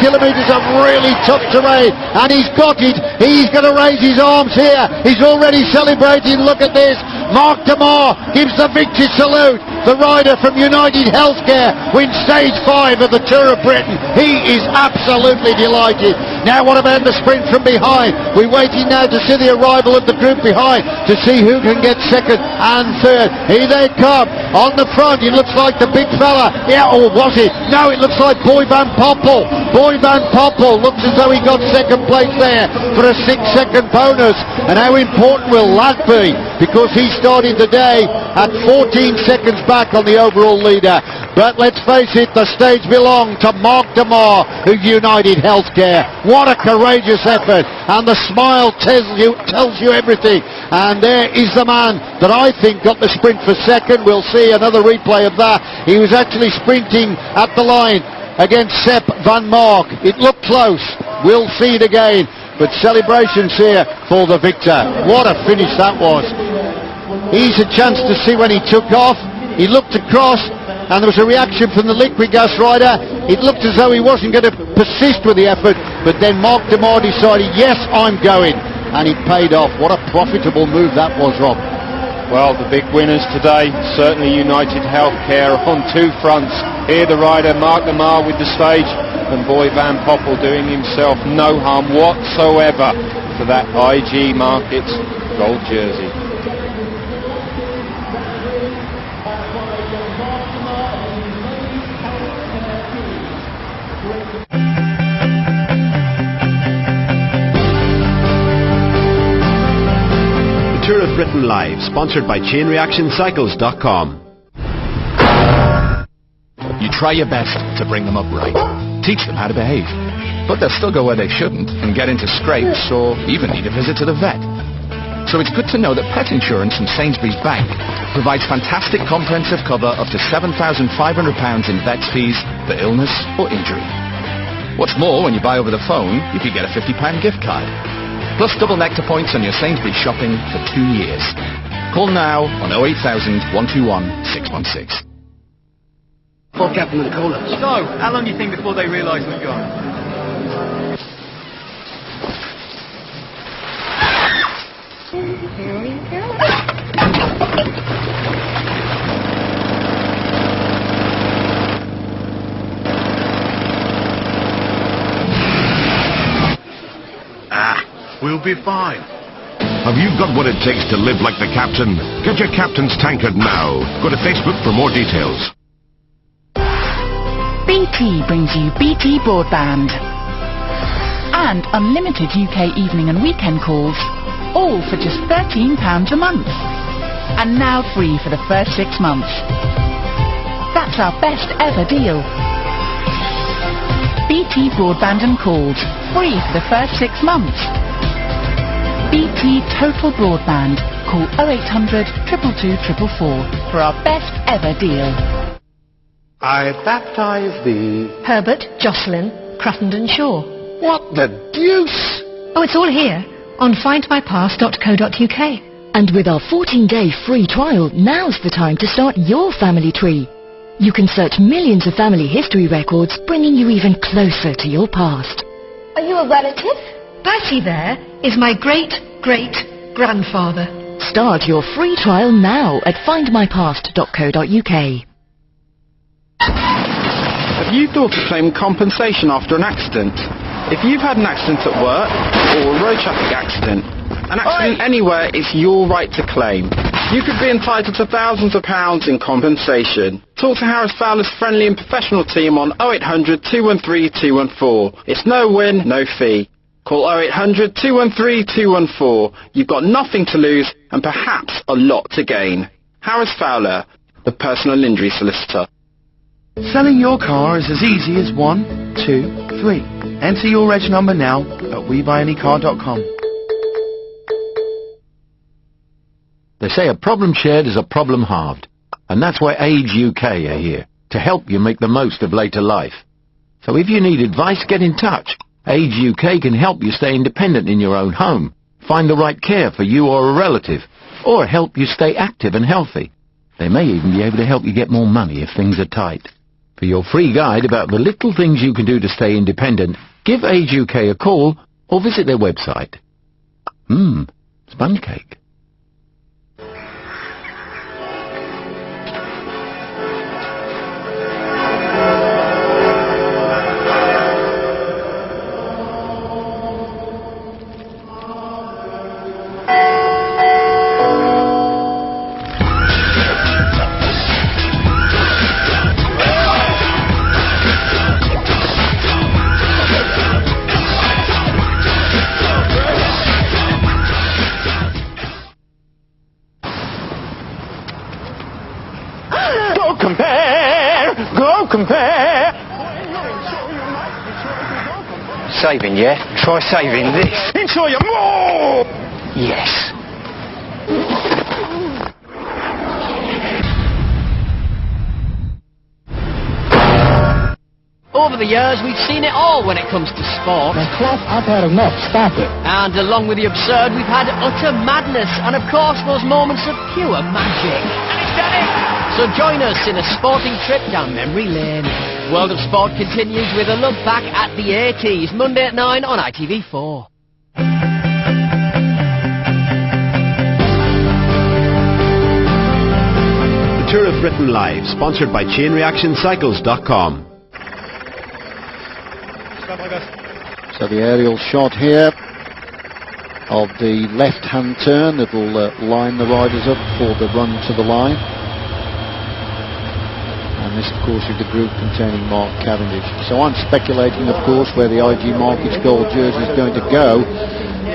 kilometres of really tough terrain, and he's got it. He's going to raise his arms here. He's already celebrating. Look at this. Mark DeMar gives the victory salute. The rider from United Healthcare wins stage 5 of the Tour of Britain. He is absolutely delighted. Now what about the sprint from behind? We're waiting now to see the arrival of the group behind to see who can get second and third. Here they come. On the front, it looks like the big fella. Yeah, or was it? No, it looks like Boy Van Poppel. Boy Van Poppel looks as though he got second place there for a 6-second bonus. And how important will that be? Because he started the day at 14 seconds back on the overall leader. But let's face it, the stage belonged to Mark DeMar, who United Healthcare. What a courageous effort, and the smile tells you everything. And there is the man that I think got the sprint for second. We'll see another replay of that. He was actually sprinting at the line against Sepp Van Mark. It looked close. We'll see it again. But celebrations here for the victor. What a finish that was. He's a chance to see when he took off. He looked across, and there was a reaction from the liquid gas rider. It looked as though he wasn't going to persist with the effort, but then Mark DeMar decided, yes, I'm going, and it paid off. What a profitable move that was, Rob. Well, the big winners today, certainly United Healthcare on two fronts. Here the rider, Mark DeMar, with the stage, and Boy Van Poppel doing himself no harm whatsoever for that IG Markets gold jersey. Tour of Britain Live, sponsored by ChainReactionCycles.com. You try your best to bring them up right. Teach them how to behave. But they'll still go where they shouldn't and get into scrapes or even need a visit to the vet. So it's good to know that pet insurance from Sainsbury's Bank provides fantastic comprehensive cover up to £7,500 in vet's fees for illness or injury. What's more, when you buy over the phone, you could get a £50 gift card. Plus double nectar points on your Sainsbury's shopping for 2 years. Call now on 08000 121 616. Fuck Captain and Cola. So, how long do you think before they realise we've gone? Here we go. We'll be fine. Have you got what it takes to live like the captain? Get your captain's tankard now. Go to Facebook for more details. BT brings you BT Broadband and unlimited UK evening and weekend calls, all for just £13 a month. And now free for the first 6 months. That's our best ever deal. BT Broadband and calls, free for the first 6 months. BT Total Broadband. Call 0800 222 444 for our best ever deal. I baptize thee. Herbert, Jocelyn, Cruttendon Shaw. What the deuce? Oh, it's all here on findmypast.co.uk. And with our 14-day free trial, now's the time to start your family tree. You can search millions of family history records, bringing you even closer to your past. Are you a relative? That he there is my great-great-grandfather. Start your free trial now at findmypast.co.uk. Have you thought of claiming compensation after an accident? If you've had an accident at work or a road traffic accident, an accident anywhere is your right to claim. You could be entitled to thousands of pounds in compensation. Talk to Harris Fowler's friendly and professional team on 0800 213 214. It's no win, no fee. Call 0800 213 214. You've got nothing to lose and perhaps a lot to gain. Harris Fowler, the personal injury solicitor. Selling your car is as easy as 1, 2, 3. Enter your reg number now at WeBuyAnyCar.com. They say a problem shared is a problem halved, and that's why Age UK are here, to help you make the most of later life. So if you need advice, get in touch. Age UK can help you stay independent in your own home, find the right care for you or a relative, or help you stay active and healthy. They may even be able to help you get more money if things are tight. For your free guide about the little things you can do to stay independent, give Age UK a call or visit their website. Sponge cake. Saving, yeah? Try saving this. Enjoy your more! Yes. Over the years, we've seen it all when it comes to sport. Clough, I've had enough. Stop it. And along with the absurd, we've had utter madness. And of course, those moments of pure magic. And it's done it! So join us in a sporting trip down memory lane. World of Sport continues with a look back at the 80s, Monday at 9 on ITV4. The Tour of Britain Live, sponsored by ChainReactionCycles.com. So the aerial shot here of the left-hand turn that will line the riders up for the run to the line. And this, of course, is the group containing Mark Cavendish. So I'm speculating, of course, where the IG Markets Gold jersey is going to go.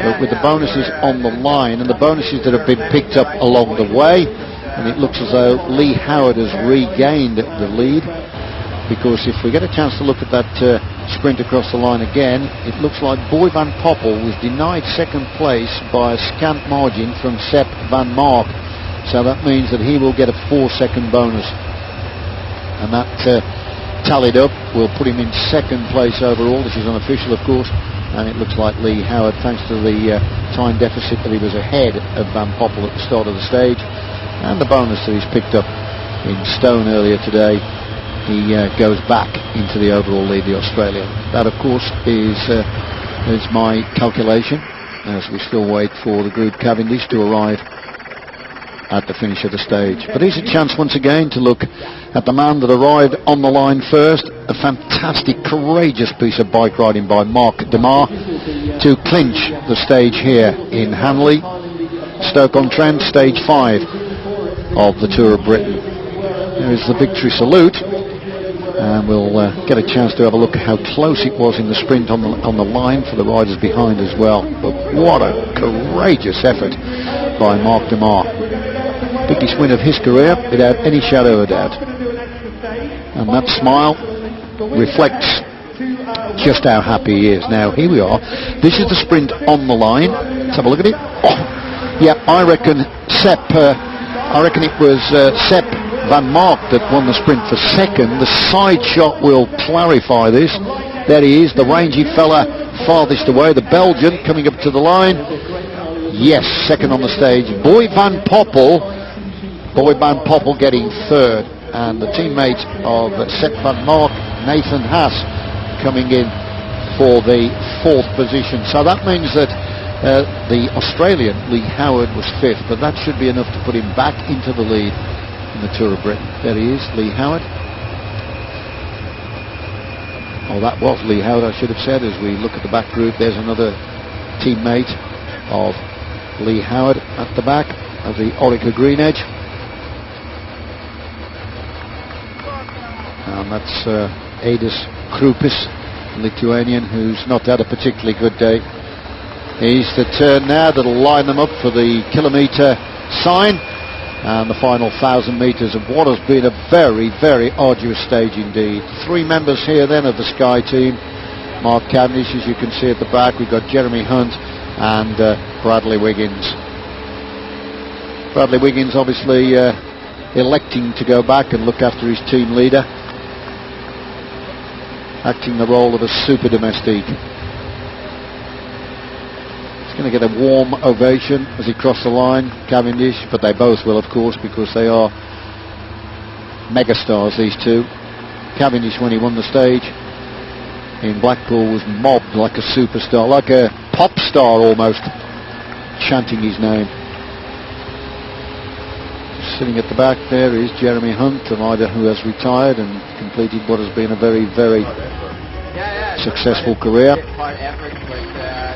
But with the bonuses on the line and the bonuses that have been picked up along the way, and it looks as though Lee Howard has regained the lead. Because if we get a chance to look at that sprint across the line again, it looks like Boy van Poppel was denied second place by a scant margin from Sepp van Mark. So that means that he will get a 4-second bonus. And that tallied up will put him in second place overall. This is unofficial, of course, and it looks like Lee Howard, thanks to the time deficit, that he was ahead of Van Poppel at the start of the stage, and the bonus that he's picked up in Stone earlier today, he goes back into the overall lead, the Australian. That, of course, is my calculation, as we still wait for the group Cavendish to arrive at the finish of the stage. But here's a chance once again to look at the man that arrived on the line first. A fantastic, courageous piece of bike riding by Mark Demar to clinch the stage here in Hanley, Stoke-on-Trent, stage 5 of the Tour of Britain. There is the victory salute, and we'll get a chance to have a look at how close it was in the sprint on the line for the riders behind as well. But what a courageous effort by Mark Demar. Biggest win of his career without any shadow of doubt. And that smile reflects just how happy he is. Now here we are. This is the sprint on the line. Let's have a look at it. Oh, yeah, I reckon it was Sepp Van Mark that won the sprint for second. The side shot will clarify this. There he is, the rangy fella farthest away, the Belgian coming up to the line. Yes, second on the stage. Boy Van Poppel getting third, and the teammate of Sepp Van Mark, Nathan Haas, coming in for the fourth position. So that means that the Australian Lee Howard was fifth, but that should be enough to put him back into the lead in the Tour of Britain. There he is, Lee Howard. Oh, that was Lee Howard, I should have said. As we look at the back group, there's another teammate of Lee Howard at the back of the Orica Green Edge. And that's Aidas Krupis, Lithuanian, who's not had a particularly good day. He's the turn now that'll line them up for the kilometre sign and the final 1,000 metres of what has been a very, very arduous stage indeed. 3 members here then of the Sky team. Mark Cavendish, as you can see at the back. We've got Jeremy Hunt and Bradley Wiggins. Bradley Wiggins obviously electing to go back and look after his team leader, acting the role of a super domestique. He's going to get a warm ovation as he crosses the line, Cavendish, but they both will, of course, because they are megastars, these two. Cavendish, when he won the stage in Blackpool, was mobbed like a superstar, like a pop star almost, chanting his name. Sitting at the back there is Jeremy Hunt, a rider who has retired and completed what has been a very, very successful career.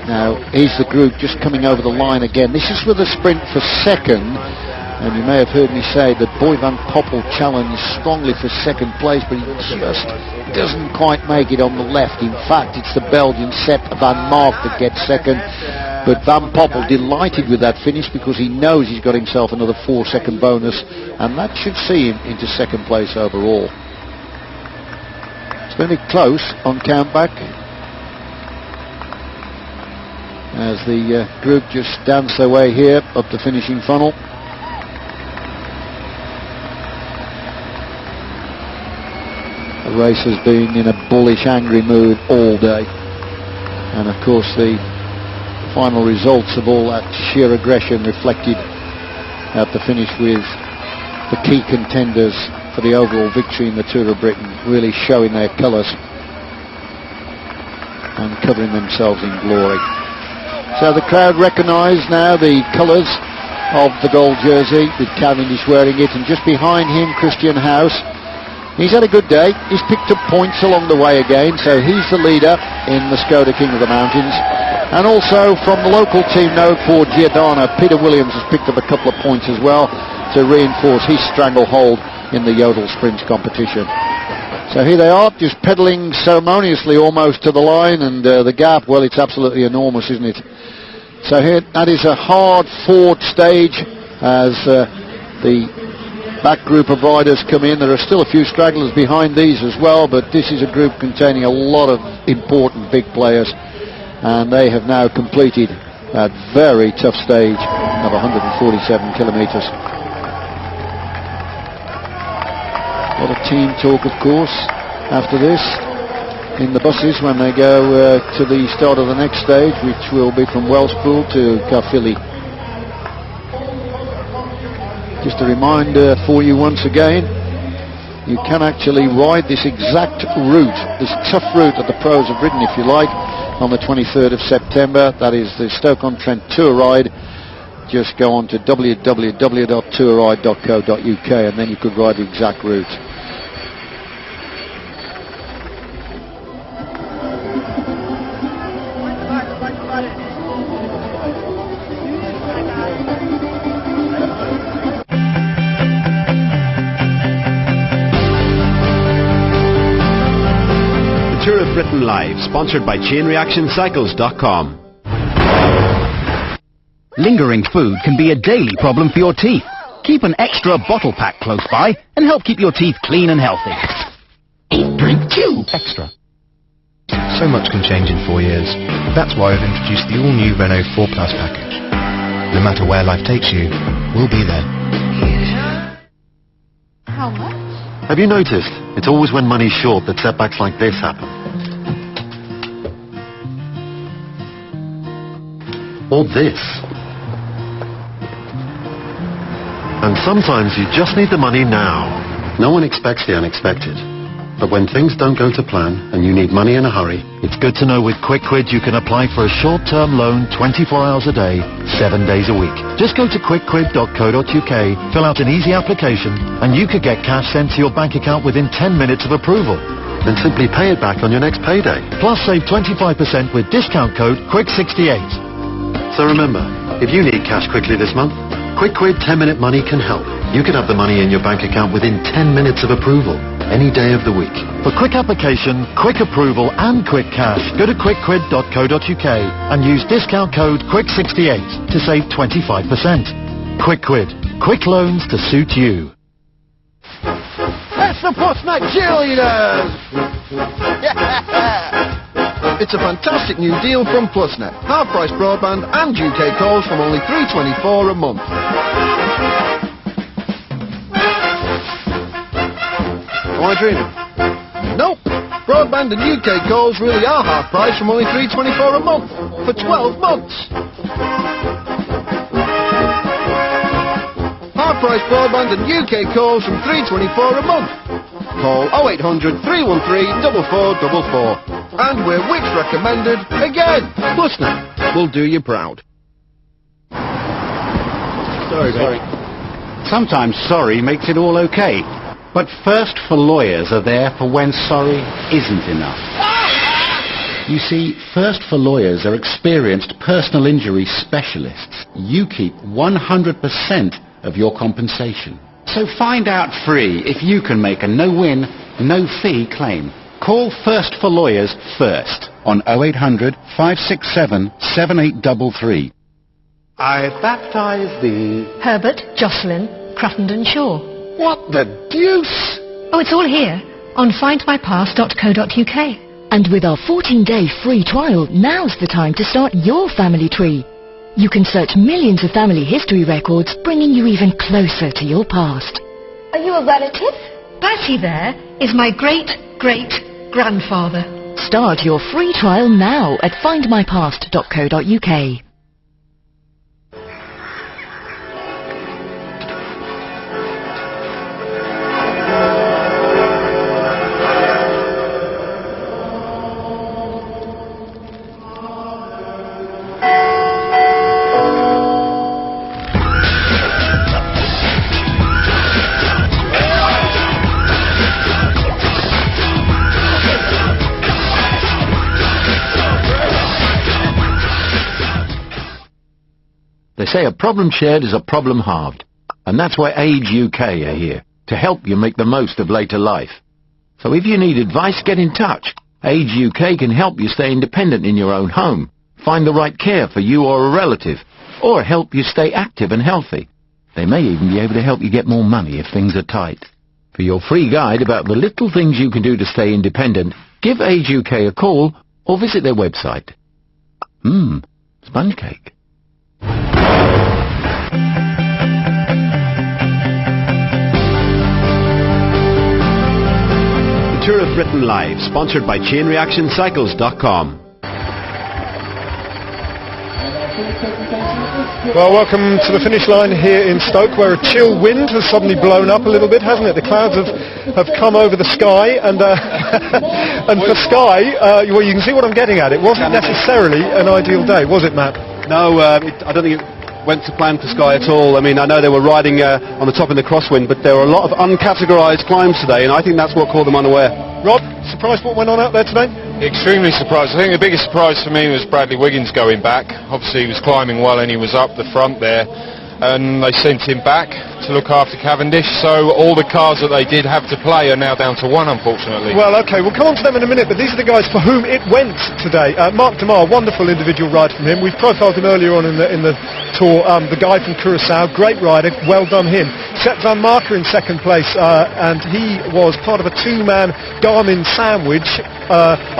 Now here's the group just coming over the line again. This is for the sprint for second, and you may have heard me say that Boy Van Poppel challenged strongly for second place, but he just doesn't quite make it on the left. In fact, it's the Belgian Sepp Van Mark that gets second. But Van Poppel delighted with that finish because he knows he's got himself another 4-second bonus, and that should see him into second place overall. It's going to be close on countback as the group just dance their way here up the finishing funnel. The race has been in a bullish, angry mood all day, and of course the final results of all that sheer aggression reflected at the finish, with the key contenders for the overall victory in the Tour of Britain really showing their colours and covering themselves in glory. So the crowd recognise now the colours of the gold jersey, with Cavendish wearing it, and just behind him Christian House. He's had a good day. He's picked up points along the way again, so he's the leader in the Skoda King of the Mountains. And also from the local team now for Giordano, Peter Williams has picked up a couple of points as well to reinforce his stranglehold in the Yodel Sprints competition. So here they are, just pedalling ceremoniously almost to the line, and the gap, well, it's absolutely enormous, isn't it? So here, that is a hard-fought stage as the back group of riders come in. There are still a few stragglers behind these as well, but this is a group containing a lot of important big players, and they have now completed that very tough stage of 147 kilometres. A lot of team talk, of course, after this in the buses when they go to the start of the next stage, which will be from Wellspool to Caerphilly. Just a reminder for you once again, you can actually ride this exact route, this tough route that the pros have ridden, if you like, on the 23rd of September. That is the Stoke-on-Trent Tour ride just go on to www.tourride.co.uk and then you could ride the exact route. Tour of Britain Live, sponsored by ChainReactionCycles.com. Lingering food can be a daily problem for your teeth. Keep an extra bottle pack close by and help keep your teeth clean and healthy. Eat, drink, chew. Extra. So much can change in 4 years. That's why I've introduced the all-new Renault 4 Plus package. No matter where life takes you, we'll be there. How much? Have you noticed? It's always when money's short that setbacks like this happen. Or this. And sometimes you just need the money now. No one expects the unexpected. But when things don't go to plan and you need money in a hurry, it's good to know with QuickQuid you can apply for a short-term loan 24 hours a day, 7 days a week. Just go to quickquid.co.uk, fill out an easy application, and you could get cash sent to your bank account within 10 minutes of approval. Then simply pay it back on your next payday. Plus save 25% with discount code QUICK68. So remember, if you need cash quickly this month, QuickQuid 10-minute money can help. You can have the money in your bank account within 10 minutes of approval, any day of the week. For quick application, quick approval and quick cash, go to quickquid.co.uk and use discount code QUICK68 to save 25%. QuickQuid. Quick loans to suit you. That's the Postnet Cheerleaders! Yeah! It's a fantastic new deal from Plusnet. Half-price broadband and UK calls from only $3.24 a month. Am I dreaming? Nope. Broadband and UK calls really are half-price from only $3.24 a month. For 12 months. Half-price broadband and UK calls from $3.24 a month. Call 0800 313 4444. And we're Wix recommended again. Plusnet will do you proud. Sorry. Sometimes sorry makes it all okay. But First for Lawyers are there for when sorry isn't enough. You see, First for Lawyers are experienced personal injury specialists. You keep 100% of your compensation. So find out free if you can make a no-win, no-fee claim. Call First for Lawyers first on 0800 567 7833. I baptize thee. Herbert, Jocelyn, Cruttendon Shaw. What the deuce? Oh, it's all here on findmypast.co.uk. And with our 14-day free trial, now's the time to start your family tree. You can search millions of family history records, bringing you even closer to your past. Are you a relative? Patty there is my great-great-grandfather. Start your free trial now at findmypast.co.uk. They say a problem shared is a problem halved. And that's why Age UK are here, to help you make the most of later life. So if you need advice, get in touch. Age UK can help you stay independent in your own home, find the right care for you or a relative, or help you stay active and healthy. They may even be able to help you get more money if things are tight. For your free guide about the little things you can do to stay independent, give Age UK a call or visit their website. Sponge cake. Tour of Britain Live, sponsored by ChainReactionCycles.com. Well, welcome to the finish line here in Stoke, where a chill wind has suddenly blown up a little bit, hasn't it? The clouds have come over the sky, and and for Sky, well, you can see what I'm getting at. It wasn't necessarily an ideal day, was it, Matt? No, I don't think went to plan for Sky at all. I mean, I know they were riding on the top in the crosswind, but there were a lot of uncategorised climbs today, and I think that's what caught them unaware. Rob, surprised what went on out there today? Extremely surprised. I think the biggest surprise for me was Bradley Wiggins going back. Obviously he was climbing well and he was up the front there, and they sent him back to look after Cavendish, so all the cars that they did have to play are now down to one, unfortunately. Well, okay, we'll come on to them in a minute, but these are the guys for whom it went today. Mark Demar, wonderful individual ride from him. We've profiled him earlier on in the tour. The guy from Curaçao, great rider, well done him. Sepp van Marker in second place, and he was part of a two-man Garmin sandwich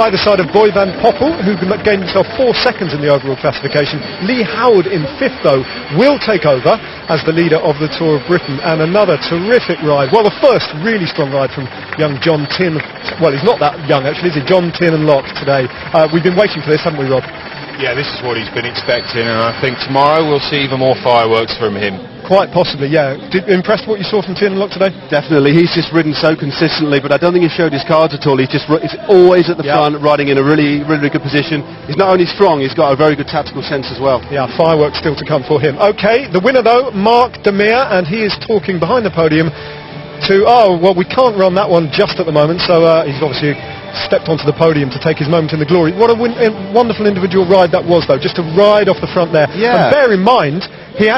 either side of Boy van Poppel, who gained himself 4 seconds in the overall classification. Lee Howard in fifth, though, will take over as the leader of the Tour of Britain, and another terrific ride. Well, the first really strong ride from young John Tin. Well, he's not that young, actually, is he? John Tin and Locke today. We've been waiting for this, haven't we, Rob? Yeah, this is what he's been expecting, and I think tomorrow we'll see even more fireworks from him. Quite possibly, yeah. Impressed what you saw from Tin and Locke today? Definitely. He's just ridden so consistently, but I don't think he showed his cards at all. He's always at the front, riding in a really, really good position. He's not only strong, he's got a very good tactical sense as well. Yeah, fireworks still to come for him. Okay, the winner though, Mark Demir, and he is talking behind the podium to, we can't run that one just at the moment, so he's obviously stepped onto the podium to take his moment in the glory. What a wonderful individual ride that was, though, just to ride off the front there. Yeah. And bear in mind, he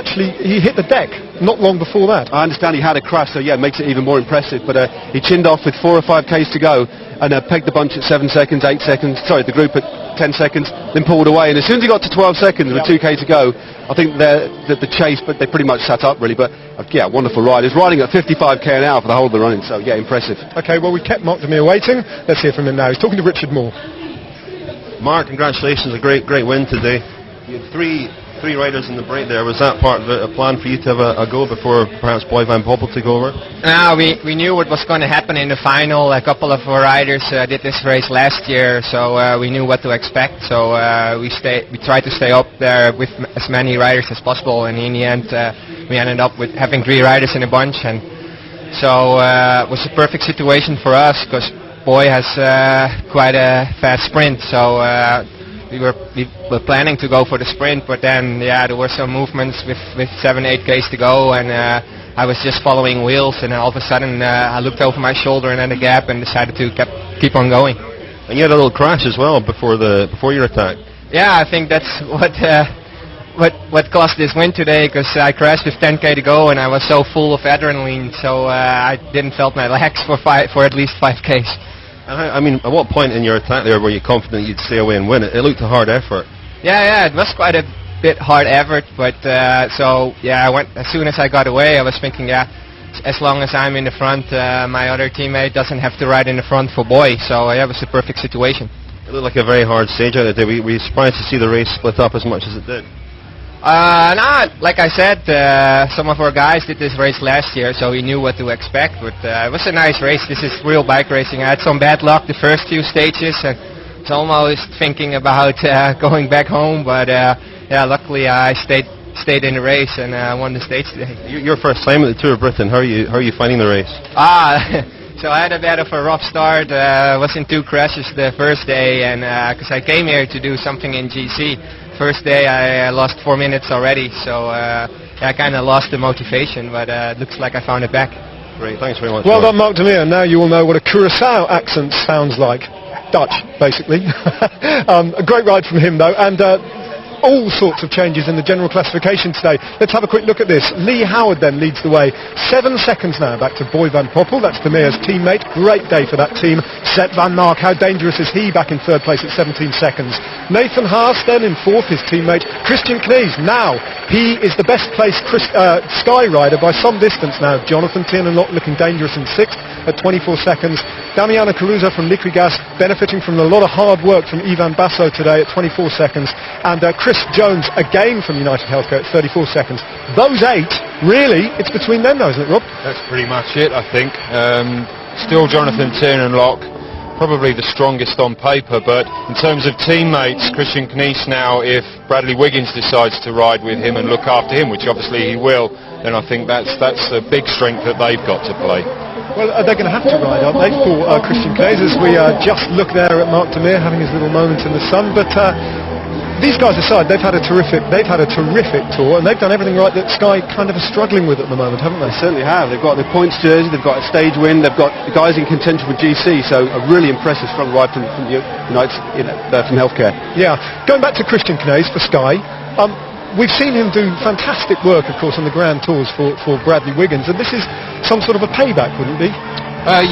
hit the deck not long before that. I understand he had a crash, so yeah, it makes it even more impressive, but he chinned off with 4 or 5 Ks to go, and pegged the bunch at 7 seconds, 8 seconds, sorry, the group at 10 seconds, then pulled away, and as soon as he got to 12 seconds with 2 K to go, I think the chase, but they pretty much sat up really, but yeah, wonderful ride. He's riding at 55 k an hour for the whole of the running, so yeah, impressive. Okay, well, we've kept Mark Demir waiting. Let's hear from him now. He's talking to Richard Moore. Mark, congratulations, a great win today. You had three riders in the break there. Was that part of a plan for you to have a go before perhaps Boy van Poppel took over? No, we knew what was going to happen in the final. A couple of our riders did this race last year, so we knew what to expect. So we tried to stay up there with as many riders as possible, and in the end we ended up with having 3 riders in a bunch, and so it was a perfect situation for us because Boy has quite a fast sprint, so we were planning to go for the sprint, but then there were some movements with 7-8 Ks to go, and I was just following wheels, and all of a sudden I looked over my shoulder and had a gap and decided to keep on going. And you had a little crash as well before your attack. Yeah, I think that's what caused this win today, because I crashed with 10 K to go and I was so full of adrenaline, so I didn't felt my legs for at least 5 Ks. I mean, at what point in your attack there were you confident you'd stay away and win it? It looked a hard effort. Yeah, it was quite a bit hard effort, but I went as soon as I got away. I was thinking, as long as I'm in the front, my other teammate doesn't have to ride in the front for Boy. So it was a perfect situation. It looked like a very hard stage out there. Were you surprised to see the race split up as much as it did? Like I said, some of our guys did this race last year, so we knew what to expect, but it was a nice race. This is real bike racing. I had some bad luck the first few stages, and I was almost thinking about going back home, but luckily I stayed in the race and won the stage today. Your first time at the Tour of Britain, how are you finding the race? So I had a bit of a rough start. Was in 2 crashes the first day, and because I came here to do something in GC. First day I lost 4 minutes already, so I kind of lost the motivation, but it looks like I found it back. Great, thanks very much. Well done, Mark Demir. Now you will know what a Curaçao accent sounds like. Dutch, basically. A great ride from him, though, and all sorts of changes in the general classification today. Let's have a quick look at this. Lee Howard then leads the way. 7 seconds now back to Boy van Poppel. That's Demir's teammate. Great day for that team. Sepp van Mark, how dangerous is he back in 3rd place at 17 seconds? Nathan Haas then in 4th, his teammate. Christian Knees, now he is the best placed Sky rider by some distance now. Jonathan Tiernan looking dangerous in 6th at 24 seconds. Damiano Caruso from Liquigas benefiting from a lot of hard work from Ivan Basso today at 24 seconds. And Chris Jones again from United Healthcare at 34 seconds. Those 8, really, it's between them though, isn't it, Rob? That's pretty much it, I think. Still Jonathan Tiernan probably the strongest on paper, but in terms of teammates, Christian Knees now, if Bradley Wiggins decides to ride with him and look after him, which obviously he will, then I think that's a big strength that they've got to play. Well, they're going to have to ride, aren't they, for Christian Knees, as we just look there at Mark Demir having his little moment in the sun, but these guys aside, they've had a terrific tour, and they've done everything right that Sky kind of are struggling with at the moment, haven't they? They certainly have. They've got the points jersey, they've got a stage win, they've got the guys in contention for GC, so a really impressive strong ride from from Healthcare. Yeah. Going back to Christian Knaes for Sky, we've seen him do fantastic work, of course, on the Grand Tours for Bradley Wiggins, and this is some sort of a payback, wouldn't it be?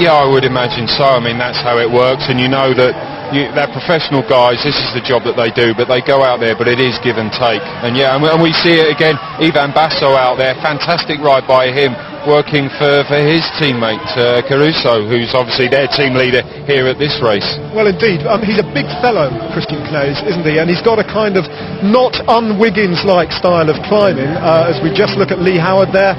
Yeah, I would imagine so. I mean, that's how it works, and you know that they're professional guys. This is the job that they do, but they go out there, but it is give and take. And yeah, and we see it again. Ivan Basso out there, fantastic ride by him, working for his teammate Caruso, who's obviously their team leader here at this race. Well, indeed, he's a big fellow, Christian Knaes, isn't he? And he's got a kind of not un-Wiggins-like style of climbing. As we just look at Lee Howard there,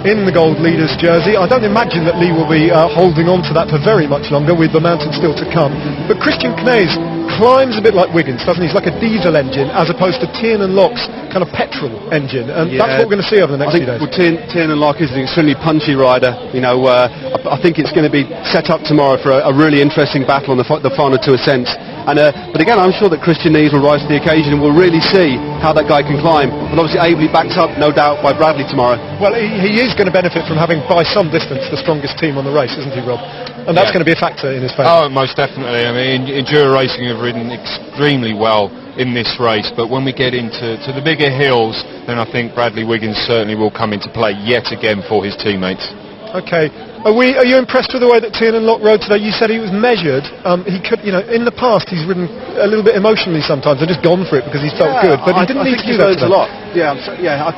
in the gold leaders jersey. I don't imagine that Lee will be holding on to that for very much longer, with the mountain still to come. But Christian Knaes climbs a bit like Wiggins, doesn't he? He's like a diesel engine as opposed to Tiernan Locke's kind of petrol engine, and that's what we're going to see over the next few days. Well, Tiernan Locke is an extremely punchy rider. I think it's going to be set up tomorrow for a really interesting battle on the final two ascents. But again, I'm sure that Christian Knaes will rise to the occasion, and we'll really see how that guy can climb. But obviously ably backed up, no doubt, by Bradley tomorrow. Well, he is going to benefit from having, by some distance, the strongest team on the race, isn't he, Rob? And that's going to be a factor in his favour. Oh, most definitely. I mean, Enduro Racing have ridden extremely well in this race, but when we get into the bigger hills, then I think Bradley Wiggins certainly will come into play yet again for his teammates. Okay. Are you impressed with the way that Tiernan Locke rode today? You said he was measured. He could, in the past, he's ridden a little bit emotionally sometimes and just gone for it because he felt good, but he didn't need to do that. He's learned a lot.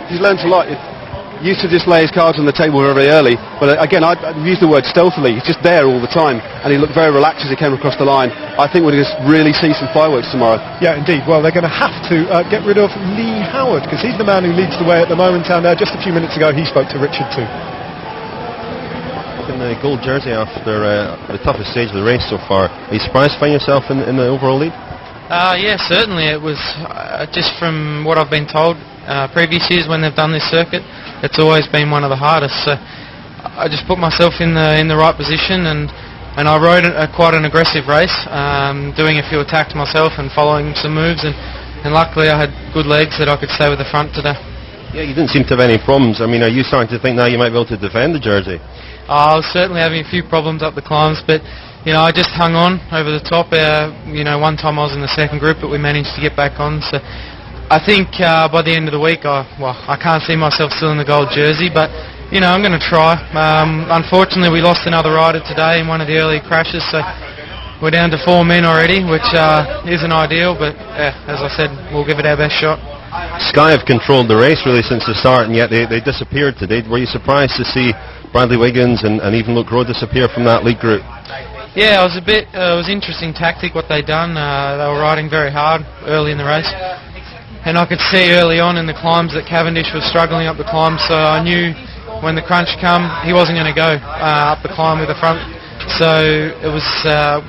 He's learned a lot. Used to just lay his cards on the table very early, but again, I'd use the word stealthily. He's just there all the time, and he looked very relaxed as he came across the line. I think we're going to really see some fireworks tomorrow. Yeah, indeed. Well, they're going to have to get rid of Lee Howard, because he's the man who leads the way at the moment, and just a few minutes ago he spoke to Richard too. In the gold jersey after the toughest stage of the race so far, are you surprised to find yourself in the overall lead? Yeah, certainly. It was just from what I've been told previous years when they've done this circuit, it's always been one of the hardest. So I just put myself in the right position, and I rode quite an aggressive race, doing a few attacks myself and following some moves, and luckily I had good legs that I could stay with the front today. Yeah, you didn't seem to have any problems. I mean, are you starting to think now you might be able to defend the jersey? I was certainly having a few problems up the climbs, but I just hung on over the top. One time I was in the second group, but we managed to get back on. So I think by the end of the week, I can't see myself still in the gold jersey, but I'm going to try. Unfortunately, we lost another rider today in one of the early crashes, so we're down to 4 men already, which isn't ideal, but as I said, we'll give it our best shot. Sky have controlled the race really since the start, and yet they disappeared today. Were you surprised to see Bradley Wiggins and even Luke Rowe disappear from that lead group? Yeah, it was interesting tactic what they done. They were riding very hard early in the race, and I could see early on in the climbs that Cavendish was struggling up the climb, so I knew when the crunch come he wasn't going to go up the climb with the front. So it was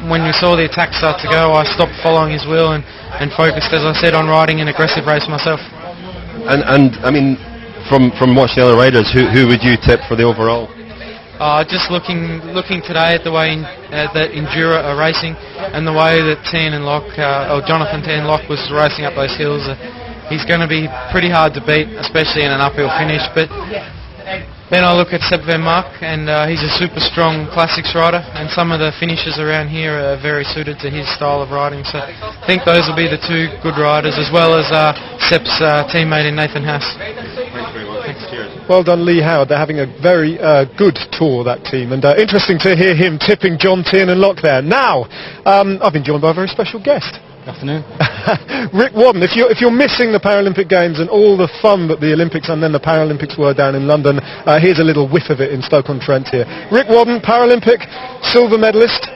when we saw the attack start to go, I stopped following his wheel and focused, as I said, on riding an aggressive race myself. And I mean, from watching the other riders, who would you tip for the overall? Just looking today at the way that Enduro are racing, and the way that Jonathan Tiernan Locke was racing up those hills, he's going to be pretty hard to beat, especially in an uphill finish. But then I look at Sepp Van Mark, and he's a super strong classics rider, and some of the finishes around here are very suited to his style of riding. So I think those will be the two good riders, as well as Sepp's teammate in Nathan Haas. Thanks very much. Cheers. Well done, Lee Howard. They're having a very good tour, that team, and interesting to hear him tipping John Tiernan Locke there. Now, I've been joined by a very special guest. Good afternoon. Rick Wadden, if you're missing the Paralympic Games and all the fun that the Olympics and then the Paralympics were down in London, here's a little whiff of it in Stoke-on-Trent here. Rick Wadden, Paralympic silver medalist.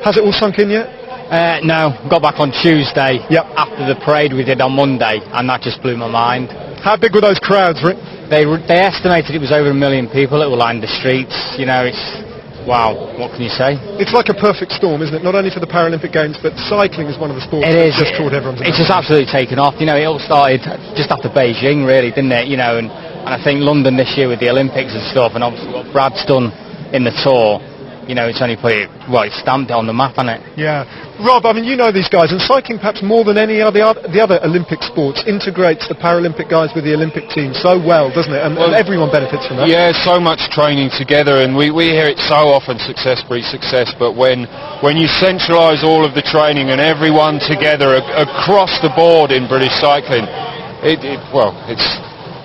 Has it all sunk in yet? No, got back on Tuesday after the parade we did on Monday, and that just blew my mind. How big were those crowds, Rick? They estimated it was over 1 million people that were lined the streets. It's wow, what can you say? It's like a perfect storm, isn't it? Not only for the Paralympic Games, but cycling is one of the sports that's just caught everyone's attention. It's just absolutely taken off. It all started just after Beijing, really, didn't it? And I think London this year with the Olympics and stuff, and obviously what Brad's done in the tour, it's only put it, it's stamped it on the map, hasn't it? Yeah. Rob, I mean, you know these guys, and cycling perhaps more than any of the other Olympic sports integrates the Paralympic guys with the Olympic team so well, doesn't it? And everyone benefits from that. Yeah, so much training together, and we hear it so often, success breeds success, but when you centralise all of the training and everyone together across the board in British cycling, it's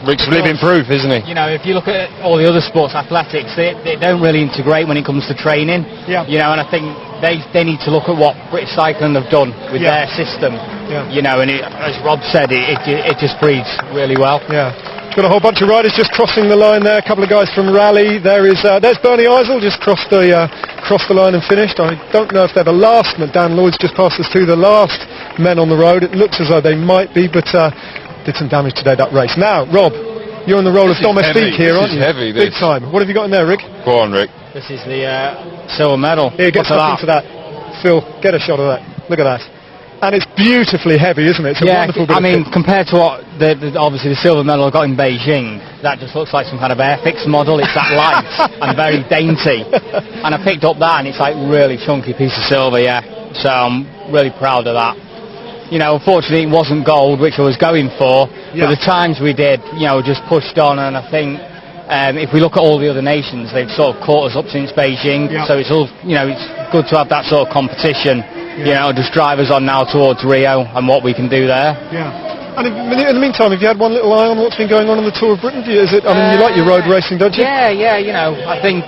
Rick's living proof, isn't he? You know, if you look at all the other sports, athletics, they don't really integrate when it comes to training. Yeah. You know, and I think they need to look at what British cycling have done with their system. Yeah. You know, and as Rob said, it just breeds really well. Yeah. Got a whole bunch of riders just crossing the line there. A couple of guys from Rally. There's Bernie Eisel just crossed the line and finished. I don't know if they're the last. Dan Lloyd's just passed us through the last men on the road. It looks as though they might be, but did some damage today, that race. Now, Rob, you're in the role of domestique here, aren't you? Heavy, Big time. What have you got in there, Rick? Go on, Rick. This is the silver medal. Here, get stuck into that. Phil, get a shot of that. Look at that. And it's beautifully heavy, isn't it? It's a wonderful bit I mean, compared to what obviously the silver medal I got in Beijing, that just looks like some kind of Airfix model. It's that light and very dainty. And I picked up that, and it's like really chunky piece of silver, yeah. So I'm really proud of that. You know, unfortunately it wasn't gold, which I was going for, but the times we did, you know, just pushed on, and I think if we look at all the other nations, they've sort of caught us up since Beijing, so it's all, you know, it's good to have that sort of competition. You know, just drive us on now towards Rio and what we can do there. Yeah. And in the meantime, have you had one little eye on what's been going on the Tour of Britain? Is it? I mean, you like your road racing, don't you? Yeah, you know, I think,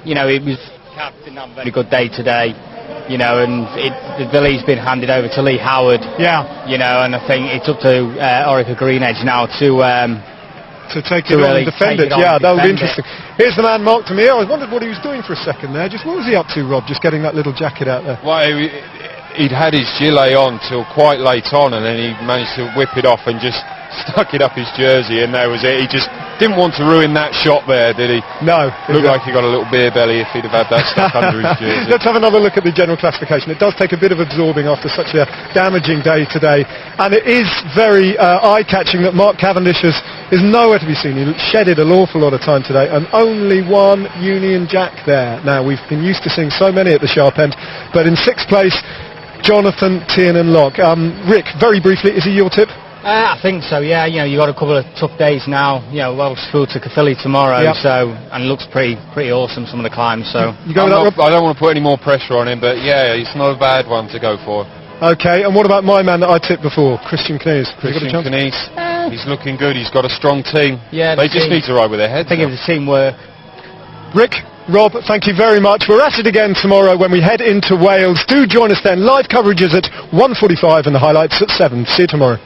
you know, it was didn't have a very good day today. You know, and the lead's been handed over to Lee Howard. Yeah. You know, and I think it's up to Orica Greenedge now to take it on and defend it. Yeah, that'll be interesting. Here's the man Mark Demir. I wondered what he was doing for a second there. Just what was he up to, Rob? Just getting that little jacket out there. Well, he'd had his gilet on till quite late on, and then he managed to whip it off and just stuck it up his jersey, and there was it. He just didn't want to ruin that shot there, did he? No. Looked like he got a little beer belly if he'd have had that stuck under his jersey. Let's have another look at the general classification. It does take a bit of absorbing after such a damaging day today, and it is very eye-catching that Mark Cavendish is nowhere to be seen. He shedded an awful lot of time today, and only one Union Jack there. Now, we've been used to seeing so many at the sharp end, but in 6th place, Jonathan Tiernan Locke. Rick, very briefly, is he your tip? I think so, yeah. You know, you've got a couple of tough days now. You know, Welsh through to Caerphilly tomorrow, and it looks pretty awesome, some of the climbs. So you go with that, Rob? I don't want to put any more pressure on him, but yeah, it's not a bad one to go for. Okay, and what about my man that I tipped before, Christian Knees? Christian Knees, he's looking good. He's got a strong team. Yeah, they just need to ride with their heads. I think if the team work. Rick, Rob, thank you very much. We're at it again tomorrow when we head into Wales. Do join us then. Live coverage is at 1:45 and the highlights at 7. See you tomorrow.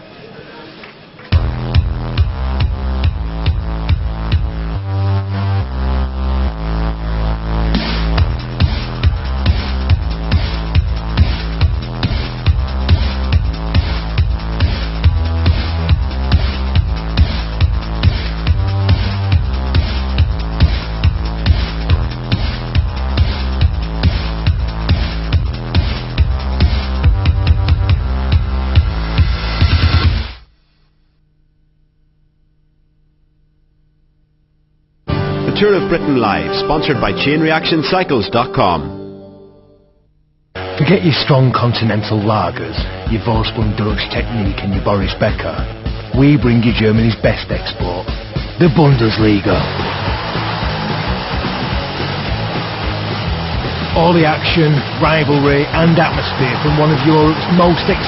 Tour of Britain Live, sponsored by ChainReactionCycles.com. Forget your strong continental lagers, your Vorsprung Dutch Technique and your Boris Becker. We bring you Germany's best export, the Bundesliga. All the action, rivalry and atmosphere from one of Europe's most